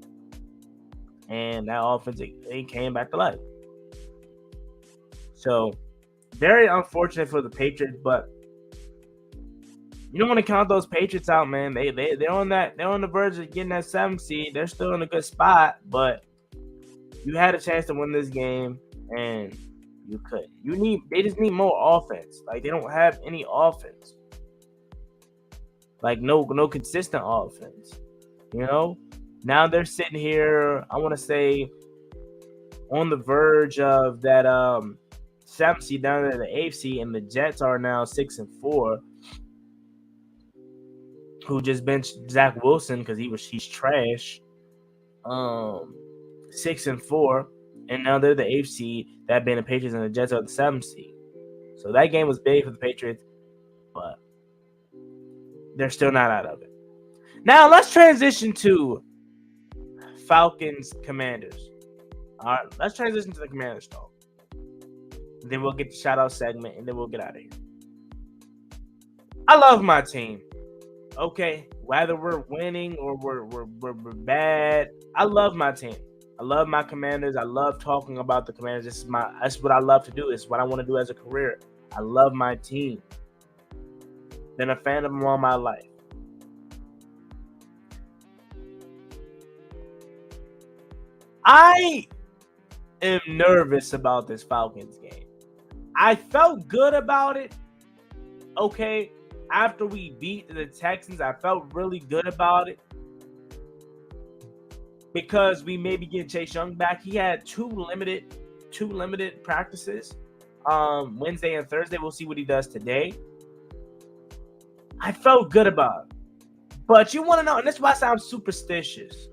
And that offense, it came back to life. So, very unfortunate for the Patriots, but you don't want to count those Patriots out, man. They're on the verge of getting that 7th seed. They're still in a good spot, but you had a chance to win this game and you couldn't. They just need more offense. Like, they don't have any offense. Like, no consistent offense. You know? Now they're sitting here, I want to say, on the verge of that 7th seed down there, the 8th seed, and the Jets are now 6-4. Who just benched Zach Wilson because he's trash. 6-4, and now they're the 8th seed. That being the Patriots, and the Jets are the 7th seed. So that game was big for the Patriots, but they're still not out of it. Now let's transition to Falcons Commanders. All right, let's transition to the Commanders talk. Then we'll get the shout out segment, and then we'll get out of here. I love my team. Okay, whether we're winning or we're bad, I love my team. I love my Commanders. I love talking about the Commanders. That's what I love to do. It's what I want to do as a career. I love my team. Been a fan of them all my life. I am nervous about this Falcons game. I felt good about it. Okay, after we beat the Texans, I felt really good about it because we maybe get Chase Young back. He had two limited practices, Wednesday and Thursday. We'll see what he does today. I felt good about it, but you want to know, and this is why I sound superstitious.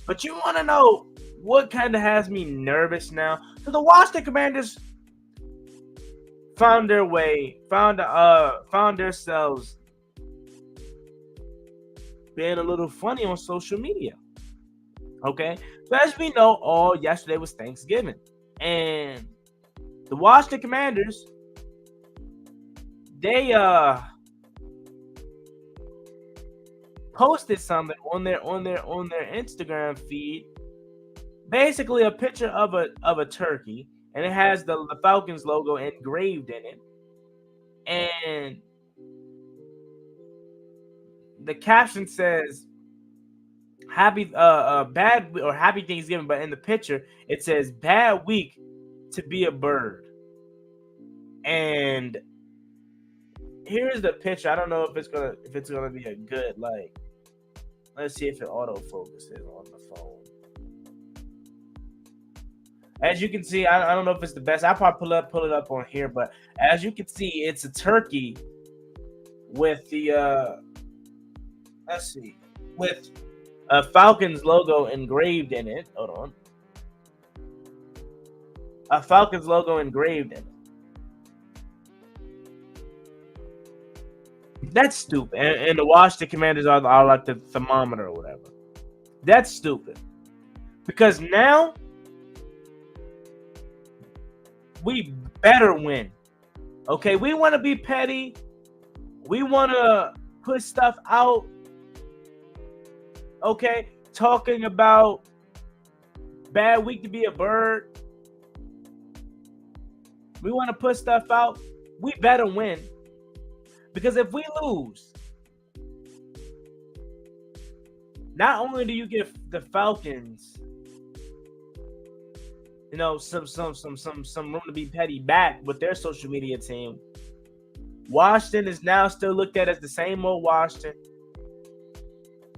But you want to know what kind of has me nervous now? So the Washington Commanders found themselves being a little funny on social media. Okay, so as we know, yesterday was Thanksgiving, and the Washington Commanders, they posted something on their Instagram feed, basically a picture of a turkey, and it has the Falcons logo engraved in it, and the caption says happy Thanksgiving, but in the picture it says bad week to be a bird. And here's the picture. I don't know if it's gonna be a good, like, let's see if it autofocuses on the phone. As you can see, I don't know if it's the best. I'll probably pull it up on here, but as you can see, it's a turkey with the with a Falcons logo engraved in it. Hold on. A Falcons logo engraved in it. That's stupid. And the Washington Commanders are like the thermometer or whatever. That's stupid. Because now we better win. Okay, we want to be petty. We want to put stuff out. Okay, talking about bad week to be a bird. We want to put stuff out. We better win. Because if we lose, not only do you give the Falcons, some room to be petty back with their social media team, Washington is now still looked at as the same old Washington.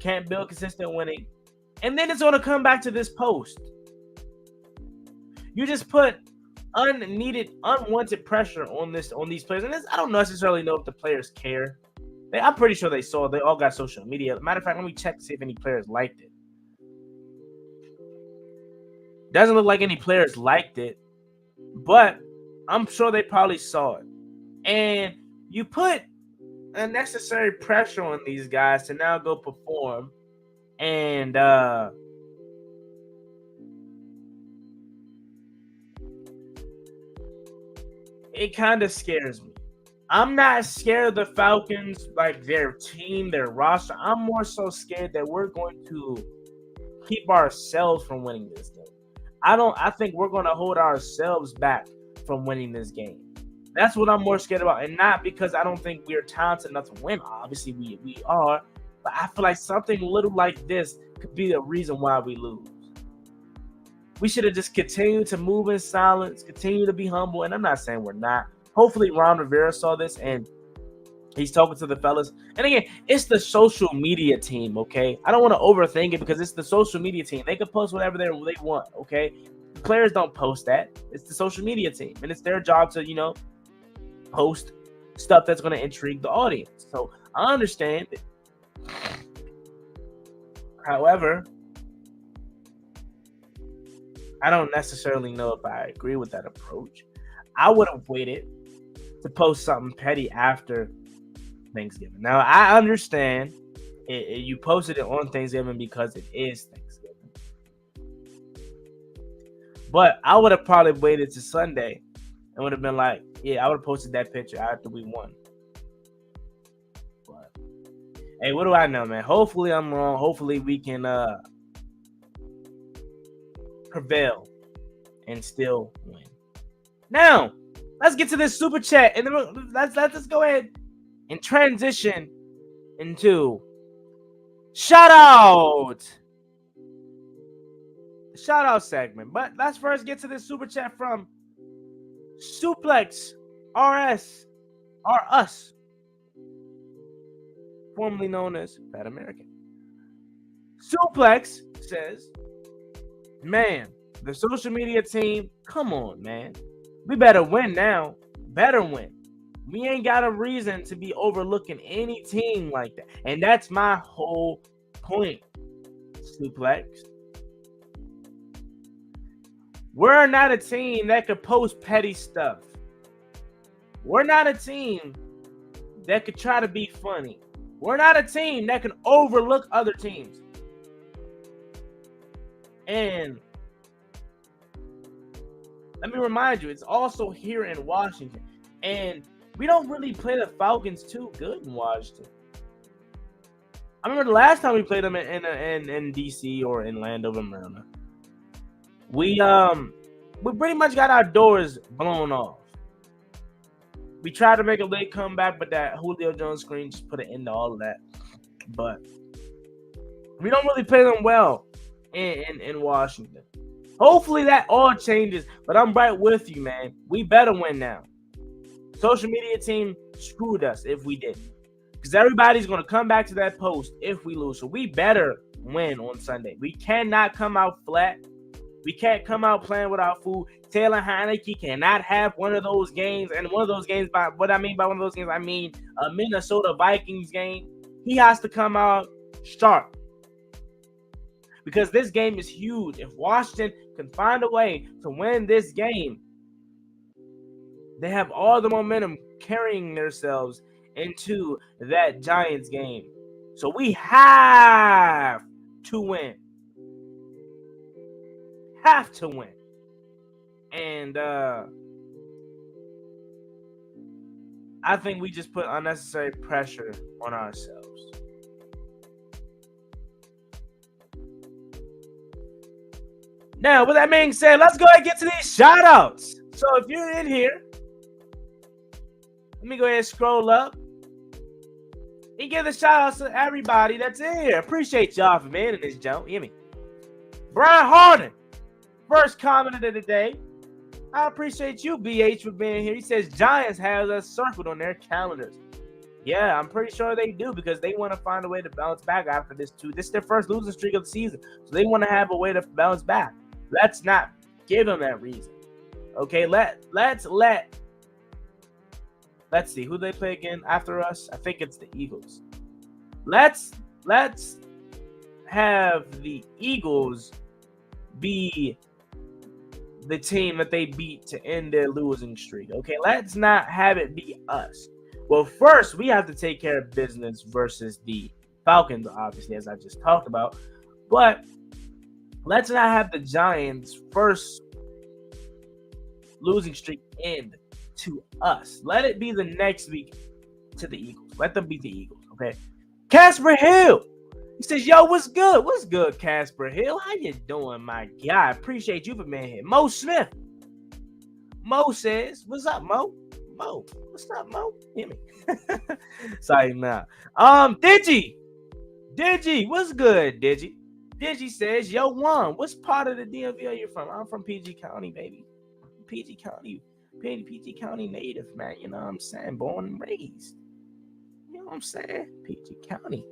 Can't build consistent winning. And then it's going to come back to this post. You just put unneeded, unwanted pressure on these players. And I don't necessarily know if the players care. I'm pretty sure they saw. They all got social media. Matter of fact, let me check to see if any players liked it. Doesn't look like any players liked it, but I'm sure they probably saw it. And you put unnecessary pressure on these guys to now go perform, and it kind of scares me. I'm not scared of the Falcons, like their team, their roster. I'm more so scared that we're going to keep ourselves from winning this game. I think we're going to hold ourselves back from winning this game. That's what I'm more scared about. And not because I don't think we're talented enough to win. Obviously, we are. But I feel like something little like this could be the reason why we lose. We should have just continued to move in silence, continue to be humble. And I'm not saying we're not. Hopefully, Ron Rivera saw this and he's talking to the fellas. And again, it's the social media team, okay? I don't want to overthink it because it's the social media team. They can post whatever they want, okay? The players don't post that. It's the social media team. And it's their job to, post stuff that's going to intrigue the audience. So I understand it. However, I don't necessarily know if I agree with that approach. I would have waited to post something petty after Thanksgiving. Now, I understand you posted it on Thanksgiving because it is Thanksgiving. But I would have probably waited to Sunday and would have been like, yeah, I would have posted that picture after we won. But, hey, what do I know, man? Hopefully I'm wrong. Hopefully we can prevail and still win. Now, let's get to this super chat, and then let's go ahead and transition into shout out segment. But let's first get to this super chat from Suplex RS or Us, formerly known as Fat American. Suplex says, man, the social media team, come on, man. We better win now. Better win. We ain't got a reason to be overlooking any team like that. And that's my whole point, Suplex. We're not a team that could post petty stuff. We're not a team that could try to be funny. We're not a team that can overlook other teams. And let me remind you, it's also here in Washington. And we don't really play the Falcons too good in Washington. I remember the last time we played them in D.C. or in Landover, Maryland. We pretty much got our doors blown off. We tried to make a late comeback, but that Julio Jones screen just put an end to all of that. But we don't really play them well in Washington. Hopefully that all changes, but I'm right with you, man. We better win now. Social media team screwed us if we didn't. Because everybody's going to come back to that post if we lose. So we better win on Sunday. We cannot come out flat. We can't come out playing with our food. Taylor Heineke cannot have one of those games. And one of those games, by what I mean by one of those games, I mean a Minnesota Vikings game. He has to come out sharp. Because this game is huge. If Washington can find a way to win this game, they have all the momentum carrying themselves into that Giants game. So we have to win. Have to win. And I think we just put unnecessary pressure on ourselves. Now, with that being said, let's go ahead and get to these shout outs. So if you're in here, let me go ahead and scroll up. And give the shout outs to everybody that's in here. Appreciate y'all for being in this jump. You hear me? Brian Harden, first comment of the day. I appreciate you, BH, for being here. He says Giants has us circled on their calendars. Yeah, I'm pretty sure they do because they want to find a way to bounce back after this too. This is their first losing streak of the season, so they want to have a way to bounce back. Let's not give them that reason. Okay, let's see who they play again after us. I think it's the Eagles. Let's have the Eagles be the team that they beat to end their losing streak. Okay, let's not have it be us. Well, first, we have to take care of business versus the Falcons, obviously, as I just talked about. But let's not have the Giants' first losing streak end to us. Let it be the next week to the Eagles. Let them beat the Eagles, okay? Casper Hill. He says, yo, what's good? What's good, Casper Hill? How you doing, my guy? Appreciate you for being here. Mo Smith. Mo says, what's up, Mo? Mo, what's up, Mo? Hear me. Sorry, nah. Digi, what's good, Digi? Digi says, yo, Juan, what's part of the DMV are you from? I'm from PG County, baby. PG County native, man. You know what I'm saying? Born and raised. You know what I'm saying? PG County.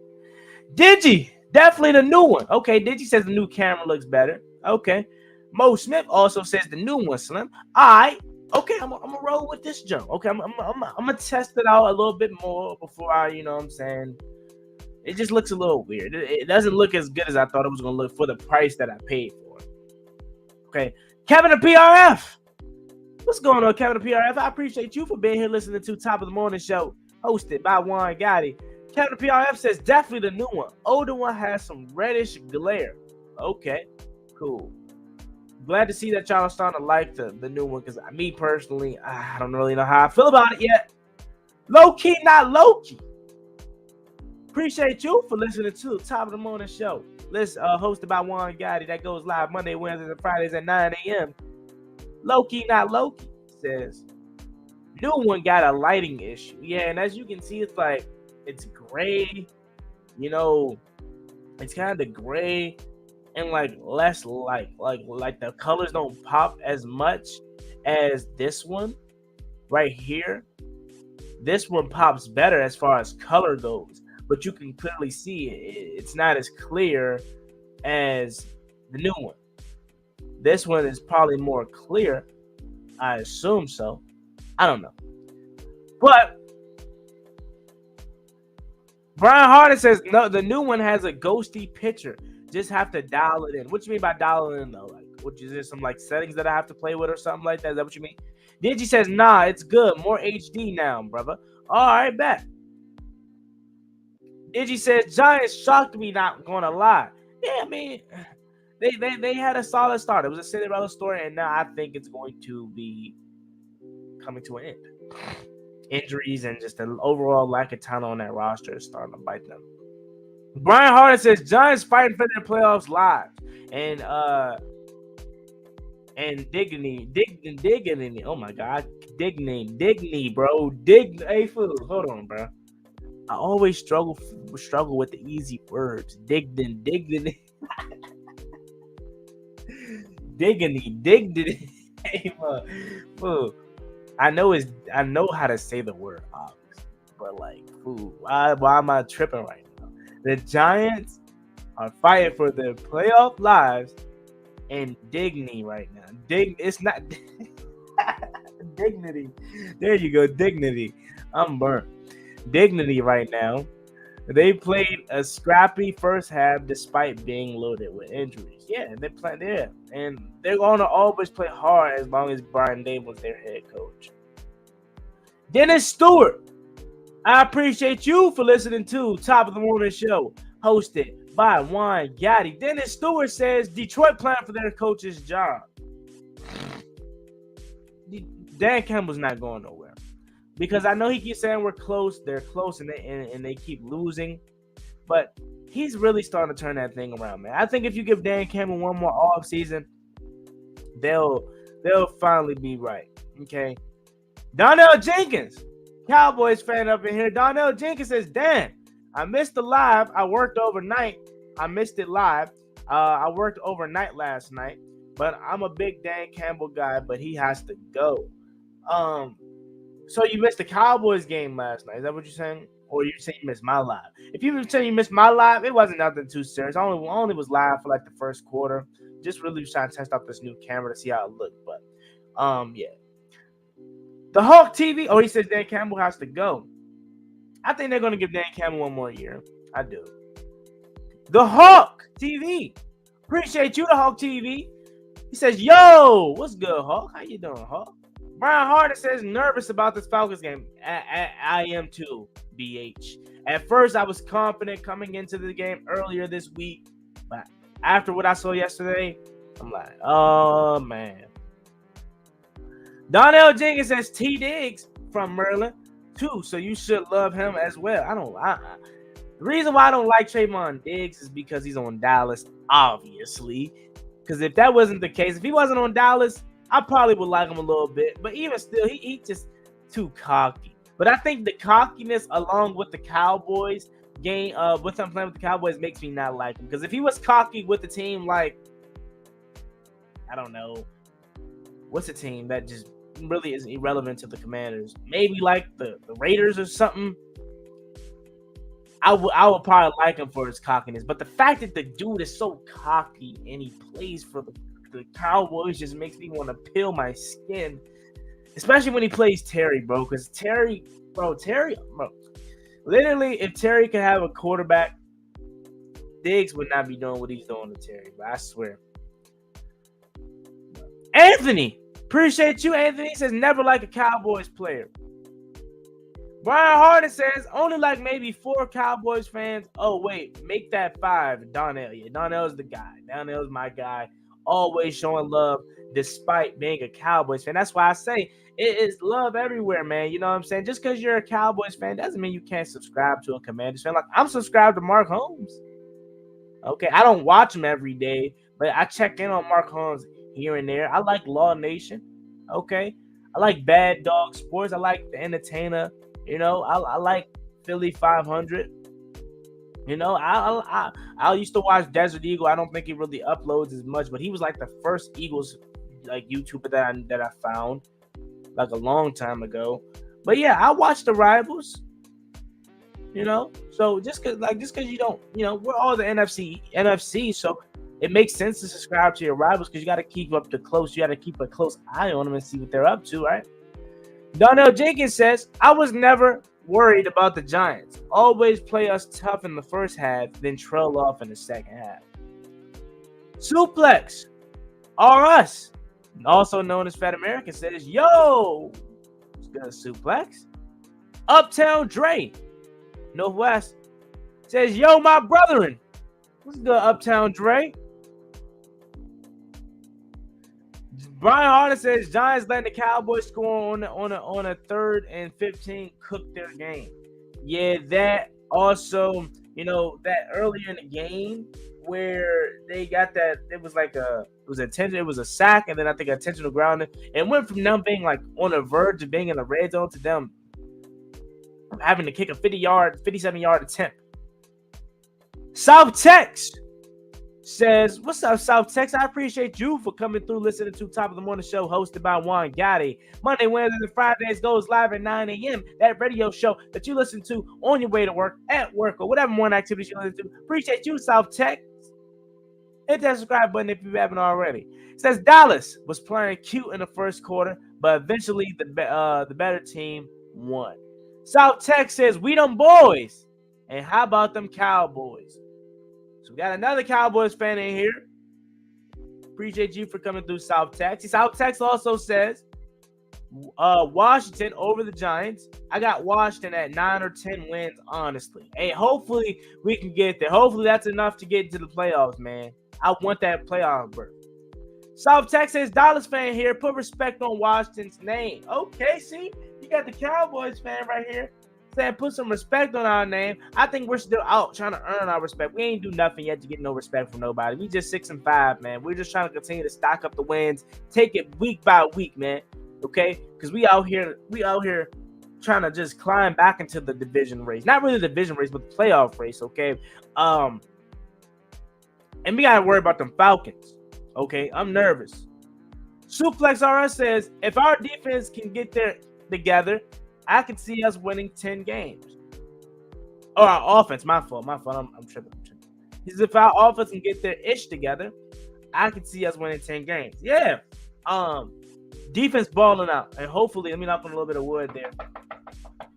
Digi, definitely the new one. Okay, Digi says the new camera looks better. Okay. Mo Smith also says the new one, Slim. All right. Okay, I'm gonna roll with this jump. Okay, I'm gonna test it out a little bit more before I, you know what I'm saying? It just looks a little weird. It doesn't look as good as I thought it was gonna look for the price that I paid for it. Okay, Kevin the PRF. What's going on, Kevin the PRF? I appreciate you for being here listening to Top of the Morning Show, hosted by Juan Gotti. Kevin the PRF says definitely the new one. Older one has some reddish glare. Okay, cool. Glad to see that y'all are starting to like the new one because me personally, I don't really know how I feel about it yet. Low key, not low key. Appreciate you for listening to Top of the Morning Show. Hosted by Juan Gotti. That goes live Monday, Wednesdays, and Fridays at 9 a.m. Low key, not low key says new one got a lighting issue. Yeah, and as you can see, it's gray. You know, it's kind of gray. And less like the colors don't pop as much as this one right here. This one pops better as far as color goes, but you can clearly see it's not as clear as the new one. This one is probably more clear. I assume so. I don't know. But Brian Harden says no, the new one has a ghosty picture. Just have to dial it in. What you mean by dial it in though? Is there some settings that I have to play with or something like that? Is that what you mean? Digi says, nah, it's good. More HD now, brother. All right, bet. Digi says, Giants shocked me, not gonna lie. Yeah, I mean, they had a solid start. It was a Cinderella story, and now I think it's going to be coming to an end. Injuries and just an overall lack of talent on that roster is starting to bite them. Brian Harden says Giants fighting for their playoffs live. And dignity. Oh my God, dignity, bro. Hey, fool. Hold on, bro. I always struggle with the easy words. Dignity. Dignity. Hey, fool. I know how to say the word, obviously, but fool, why am I tripping right now? The Giants are fighting for their playoff lives and dignity right now. It's not dignity. There you go, dignity. I'm burnt. Dignity right now. They played a scrappy first half despite being loaded with injuries. Yeah, they played there, and they're going to always play hard as long as Brian Daboll's their head coach. Dennis Stewart. I appreciate you for listening to Top of the Morning Show, hosted by Juan Gotti. Dennis Stewart says Detroit playing for their coach's job. Dan Campbell's not going nowhere because I know he keeps saying we're close. They're close, and they keep losing, but he's really starting to turn that thing around, man. I think if you give Dan Campbell one more off season, they'll finally be right. Okay, Donnell Jenkins. Cowboys fan up in here. Donnell Jenkins says, damn, I missed the live. I worked overnight. I missed it live. I worked overnight last night, but I'm a big Dan Campbell guy, but he has to go. So you missed the Cowboys game last night. Is that what you're saying? Or you saying you missed my live? If you were saying you missed my live, it wasn't nothing too serious. I only was live for like the first quarter. Just really trying to test out this new camera to see how it looked. But yeah. The Hawk TV. Oh, he says Dan Campbell has to go. I think they're gonna give Dan Campbell one more year. I do. The Hawk TV. Appreciate you, the Hawk TV. He says, yo, what's good, Hawk? How you doing, Hawk? Brian Harden says nervous about this Falcons game. I am too, BH. At first, I was confident coming into the game earlier this week. But after what I saw yesterday, I'm like, oh, man. Donnell Jenkins says T. Diggs from Maryland, too. So you should love him as well. The reason why I don't like Trayvon Diggs is because he's on Dallas, obviously. Because if that wasn't the case, if he wasn't on Dallas, I probably would like him a little bit. But even still, he just too cocky. But I think the cockiness along with the Cowboys game, with him playing with the Cowboys, makes me not like him. Because if he was cocky with the team like, I don't know, what's a team that just really is irrelevant to the Commanders? Maybe like the Raiders or something. I would probably like him for his cockiness. But the fact that the dude is so cocky and he plays for the Cowboys just makes me want to peel my skin. Especially when he plays Terry, bro. Because Terry, literally, if Terry could have a quarterback, Diggs would not be doing what he's doing to Terry. But I swear. Anthony. Appreciate you, Anthony. Says never like a Cowboys player. Brian Harden says only like maybe 4 Cowboys fans. Oh, wait. Make that 5. Donnell. Yeah, Donnell's the guy. Donnell's my guy. Always showing love despite being a Cowboys fan. That's why I say it is love everywhere, man. You know what I'm saying? Just because you're a Cowboys fan doesn't mean you can't subscribe to a Commanders fan. Like, I'm subscribed to Mark Holmes. Okay, I don't watch him every day, but I check in on Mark Holmes here and there. I like Law Nation. Okay, I like Bad Dog Sports. I like The Entertainer. You know, I like Philly 500. You know, I used to watch Desert Eagle. I don't think he really uploads as much, but he was like the first Eagles like YouTuber that I found like a long time ago. But yeah, I watch the Rivals. You know, so just cause you don't, you know, we're all the NFC, so it makes sense to subscribe to your Rivals because you got to keep a close eye on them and see what they're up to, right? Donnell Jenkins says, I was never worried about the Giants. Always play us tough in the first half, then trail off in the second half. Suplex, or us, also known as Fat American, says, yo, it's good, Suplex. Uptown Dre, Northwest, says, yo, my brethren. What's good, Uptown Dre? Brian Harden says Giants letting the Cowboys score on a 3rd and 15, cook their game. Yeah, that also, you know, that earlier in the game where they got that, it was a sack, and then I think intentional grounding. And went from them being like on the verge of being in the red zone to them having to kick a 57-yard attempt. South Tex says, what's up, South Tex? I appreciate you for coming through, listening to Top of the Morning Show hosted by Juan Gotti. Monday, Wednesdays, and Fridays goes live at 9 a.m. That radio show that you listen to on your way to work, at work, or whatever morning activities you listen to. Appreciate you, South Tex. Hit that subscribe button if you haven't already. It says Dallas was playing cute in the first quarter, but eventually the better team won. South Tex says, we them boys. And how about them Cowboys? So we got another Cowboys fan in here. Appreciate you for coming through, South Tex. South Tex also says Washington over the Giants. I got Washington at 9 or 10 wins, honestly. Hey, hopefully we can get there. Hopefully that's enough to get into the playoffs, man. I want that playoff berth. South Tex says, Dallas fan here. Put respect on Washington's name. Okay, see? You got the Cowboys fan right here saying put some respect on our name. I think we're still out trying to earn our respect. We ain't do nothing yet to get no respect from nobody. We just 6-5, man. We're just trying to continue to stock up the wins. Take it week by week, man. Okay? Because we out here trying to just climb back into the division race. Not really the division race, but the playoff race, okay? And we got to worry about them Falcons, okay? I'm nervous. Suplex RS says, if our defense can get there together, I can see us winning 10 games. Or our offense, my fault. I'm tripping. He says, if our offense can get their ish together, I can see us winning 10 games. Yeah. Defense balling out. And hopefully, let me knock on a little bit of wood there.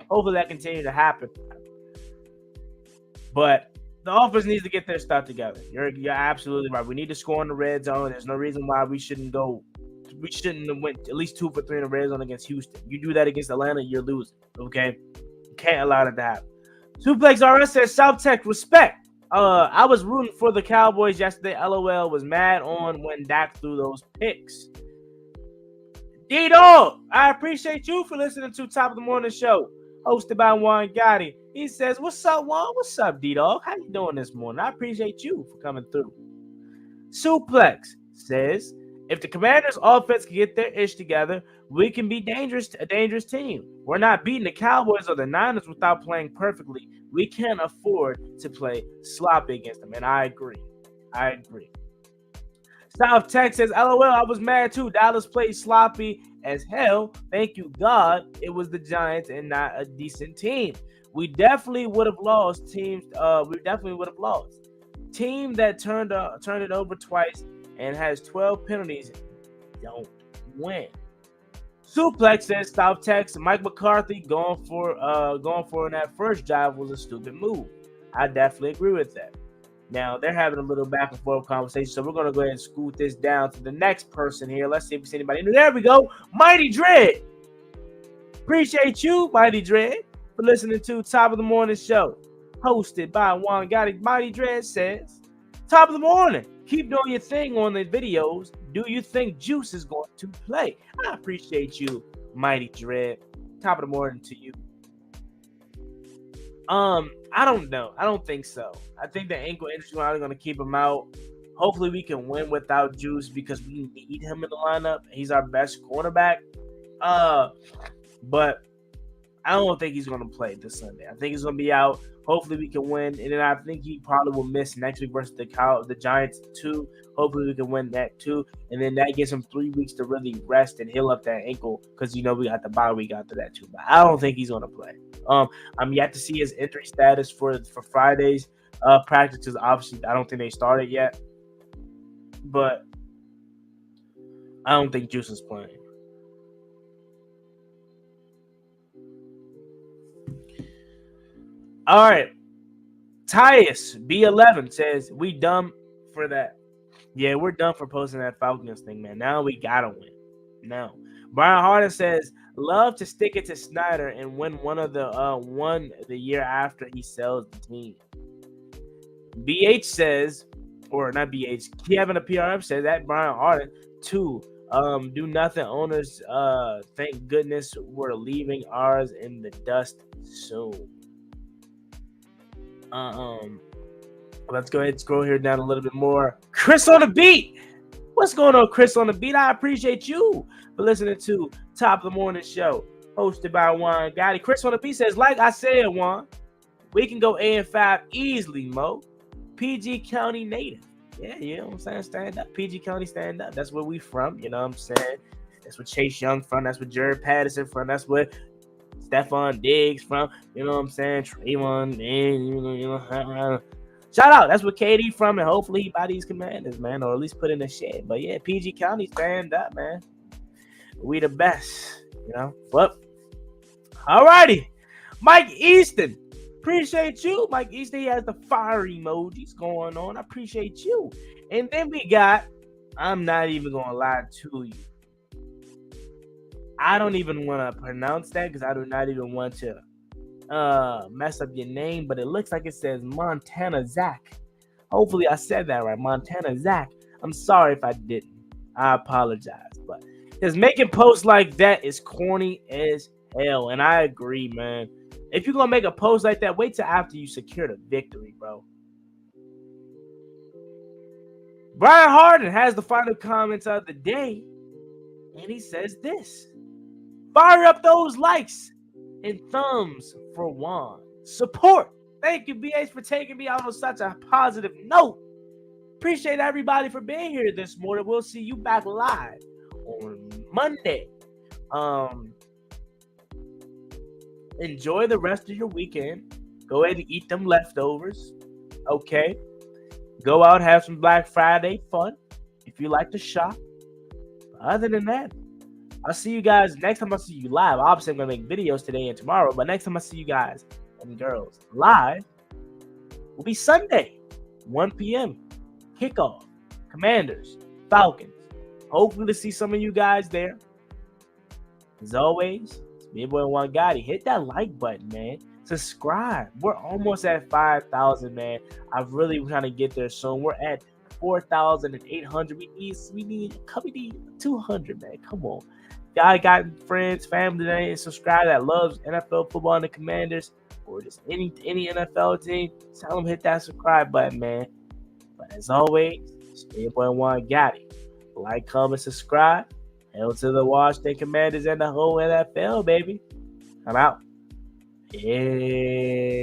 Hopefully that continue to happen. But the offense needs to get their stuff together. You're absolutely right. We need to score in the red zone. There's no reason why we shouldn't have went at least 2 for 3 in the red zone against Houston. You do that against Atlanta, you're losing. Okay? You can't allow that to happen. Suplex RS says, South Tech, respect. I was rooting for the Cowboys yesterday. LOL, was mad on when Dak threw those picks. D-Dog, I appreciate you for listening to Top of the Morning Show, hosted by Juan Gotti. He says, what's up, Juan? What's up, D-Dog? How you doing this morning? I appreciate you for coming through. Suplex says, if the Commanders' offense can get their ish together, we can be a dangerous team. We're not beating the Cowboys or the Niners without playing perfectly. We can't afford to play sloppy against them, and I agree. South Texas, LOL, I was mad too. Dallas played sloppy as hell. Thank you, God. It was the Giants and not a decent team. We definitely would have lost teams. Team that turned it over twice and has 12 penalties don't win. Suplex says South Texas, Mike McCarthy going for in that first drive was a stupid move. I definitely agree with that. Now, they're having a little back and forth conversation, so we're going to go ahead and scoot this down to the next person here. Let's see if we see anybody new. There we go. Mighty Dread. Appreciate you, Mighty Dread, for listening to Top of the Morning Show, hosted by Juan Gotti. Mighty Dread says, Top of the morning. Keep doing your thing on the videos. Do you think Juice is going to play? I appreciate you, Mighty Dread. Top of the morning to you. I don't know. I don't think so. I think the ankle injury is going to keep him out. Hopefully we can win without Juice because we need him in the lineup. He's our best cornerback. But I don't think he's going to play this Sunday. I think he's going to be out. Hopefully we can win. And then I think he probably will miss next week versus the Giants too. Hopefully we can win that too. And then that gives him 3 weeks to really rest and heal up that ankle because, we got the bye week after that too. But I don't think he's going to play. I'm yet to see his injury status for Friday's practices. Obviously, I don't think they started yet. But I don't think Juice is playing. All right. Tyus B11 says, we dumb for that. Yeah, we're done for posting that Falcons thing, man. Now we got to win. Now. Brian Harden says, love to stick it to Snyder and win one the year after he sells the team. BH says, or not BH, Kevin of PRM says that Brian Harden, too. Do nothing owners. Thank goodness we're leaving ours in the dust soon. Let's go ahead and scroll here down a little bit more. Chris on the beat. What's going on, Chris on the beat? I appreciate you for listening to Top of the Morning Show, hosted by Juan Gotti. Chris on the beat says, like I said, Juan, we can go 8-5 easily, Mo. PG County native. Yeah, you know what I'm saying? Stand up. PG County, stand up. That's where we from. You know what I'm saying? That's where Chase Young from. That's where Jared Patterson from. That's where Stephon Diggs from. You know what I'm saying? Trayvon, man, shout out. That's where KD from, and hopefully he buy these Commanders, man, or at least put in a shed. But yeah, PG County, stand up, man. We the best, But all righty, Mike Easton. Appreciate you, Mike Easton. He has the fire emojis going on. I appreciate you. And then we got, I'm not even going to lie to you. I don't even want to pronounce that because I do not even want to mess up your name, but it looks like it says Montana Zach. Hopefully I said that right. Montana Zach. I'm sorry if I didn't. I apologize. But because making posts like that is corny as hell. And I agree, man. If you're going to make a post like that, wait till after you secure the victory, bro. Brian Harden has the final comments of the day. And he says this. Fire up those likes and thumbs for Juan. Support. Thank you, BH, for taking me out on such a positive note. Appreciate everybody for being here this morning. We'll see you back live on Monday. Enjoy the rest of your weekend. Go ahead and eat them leftovers. Okay. Go out, have some Black Friday fun if you like to shop. But other than that, I'll see you guys next time I see you live. Obviously, I'm going to make videos today and tomorrow, but next time I see you guys and girls live will be Sunday, 1 p.m. Kickoff. Commanders, Falcons. Hopefully to see some of you guys there. As always, it's me, boy, Juan Gotti. Hit that like button, man. Subscribe. We're almost at 5,000, man. I'm really trying to get there soon. We're at 4,800. We need 200, man. Come on. Y'all got friends, family that ain't subscribed that loves NFL football and the Commanders, or just any NFL team, tell them hit that subscribe button, man. But as always, it's your boy Juan Gotti. Like, comment, subscribe. Hell to the Washington Commanders and the whole NFL, baby. I'm out. Hey.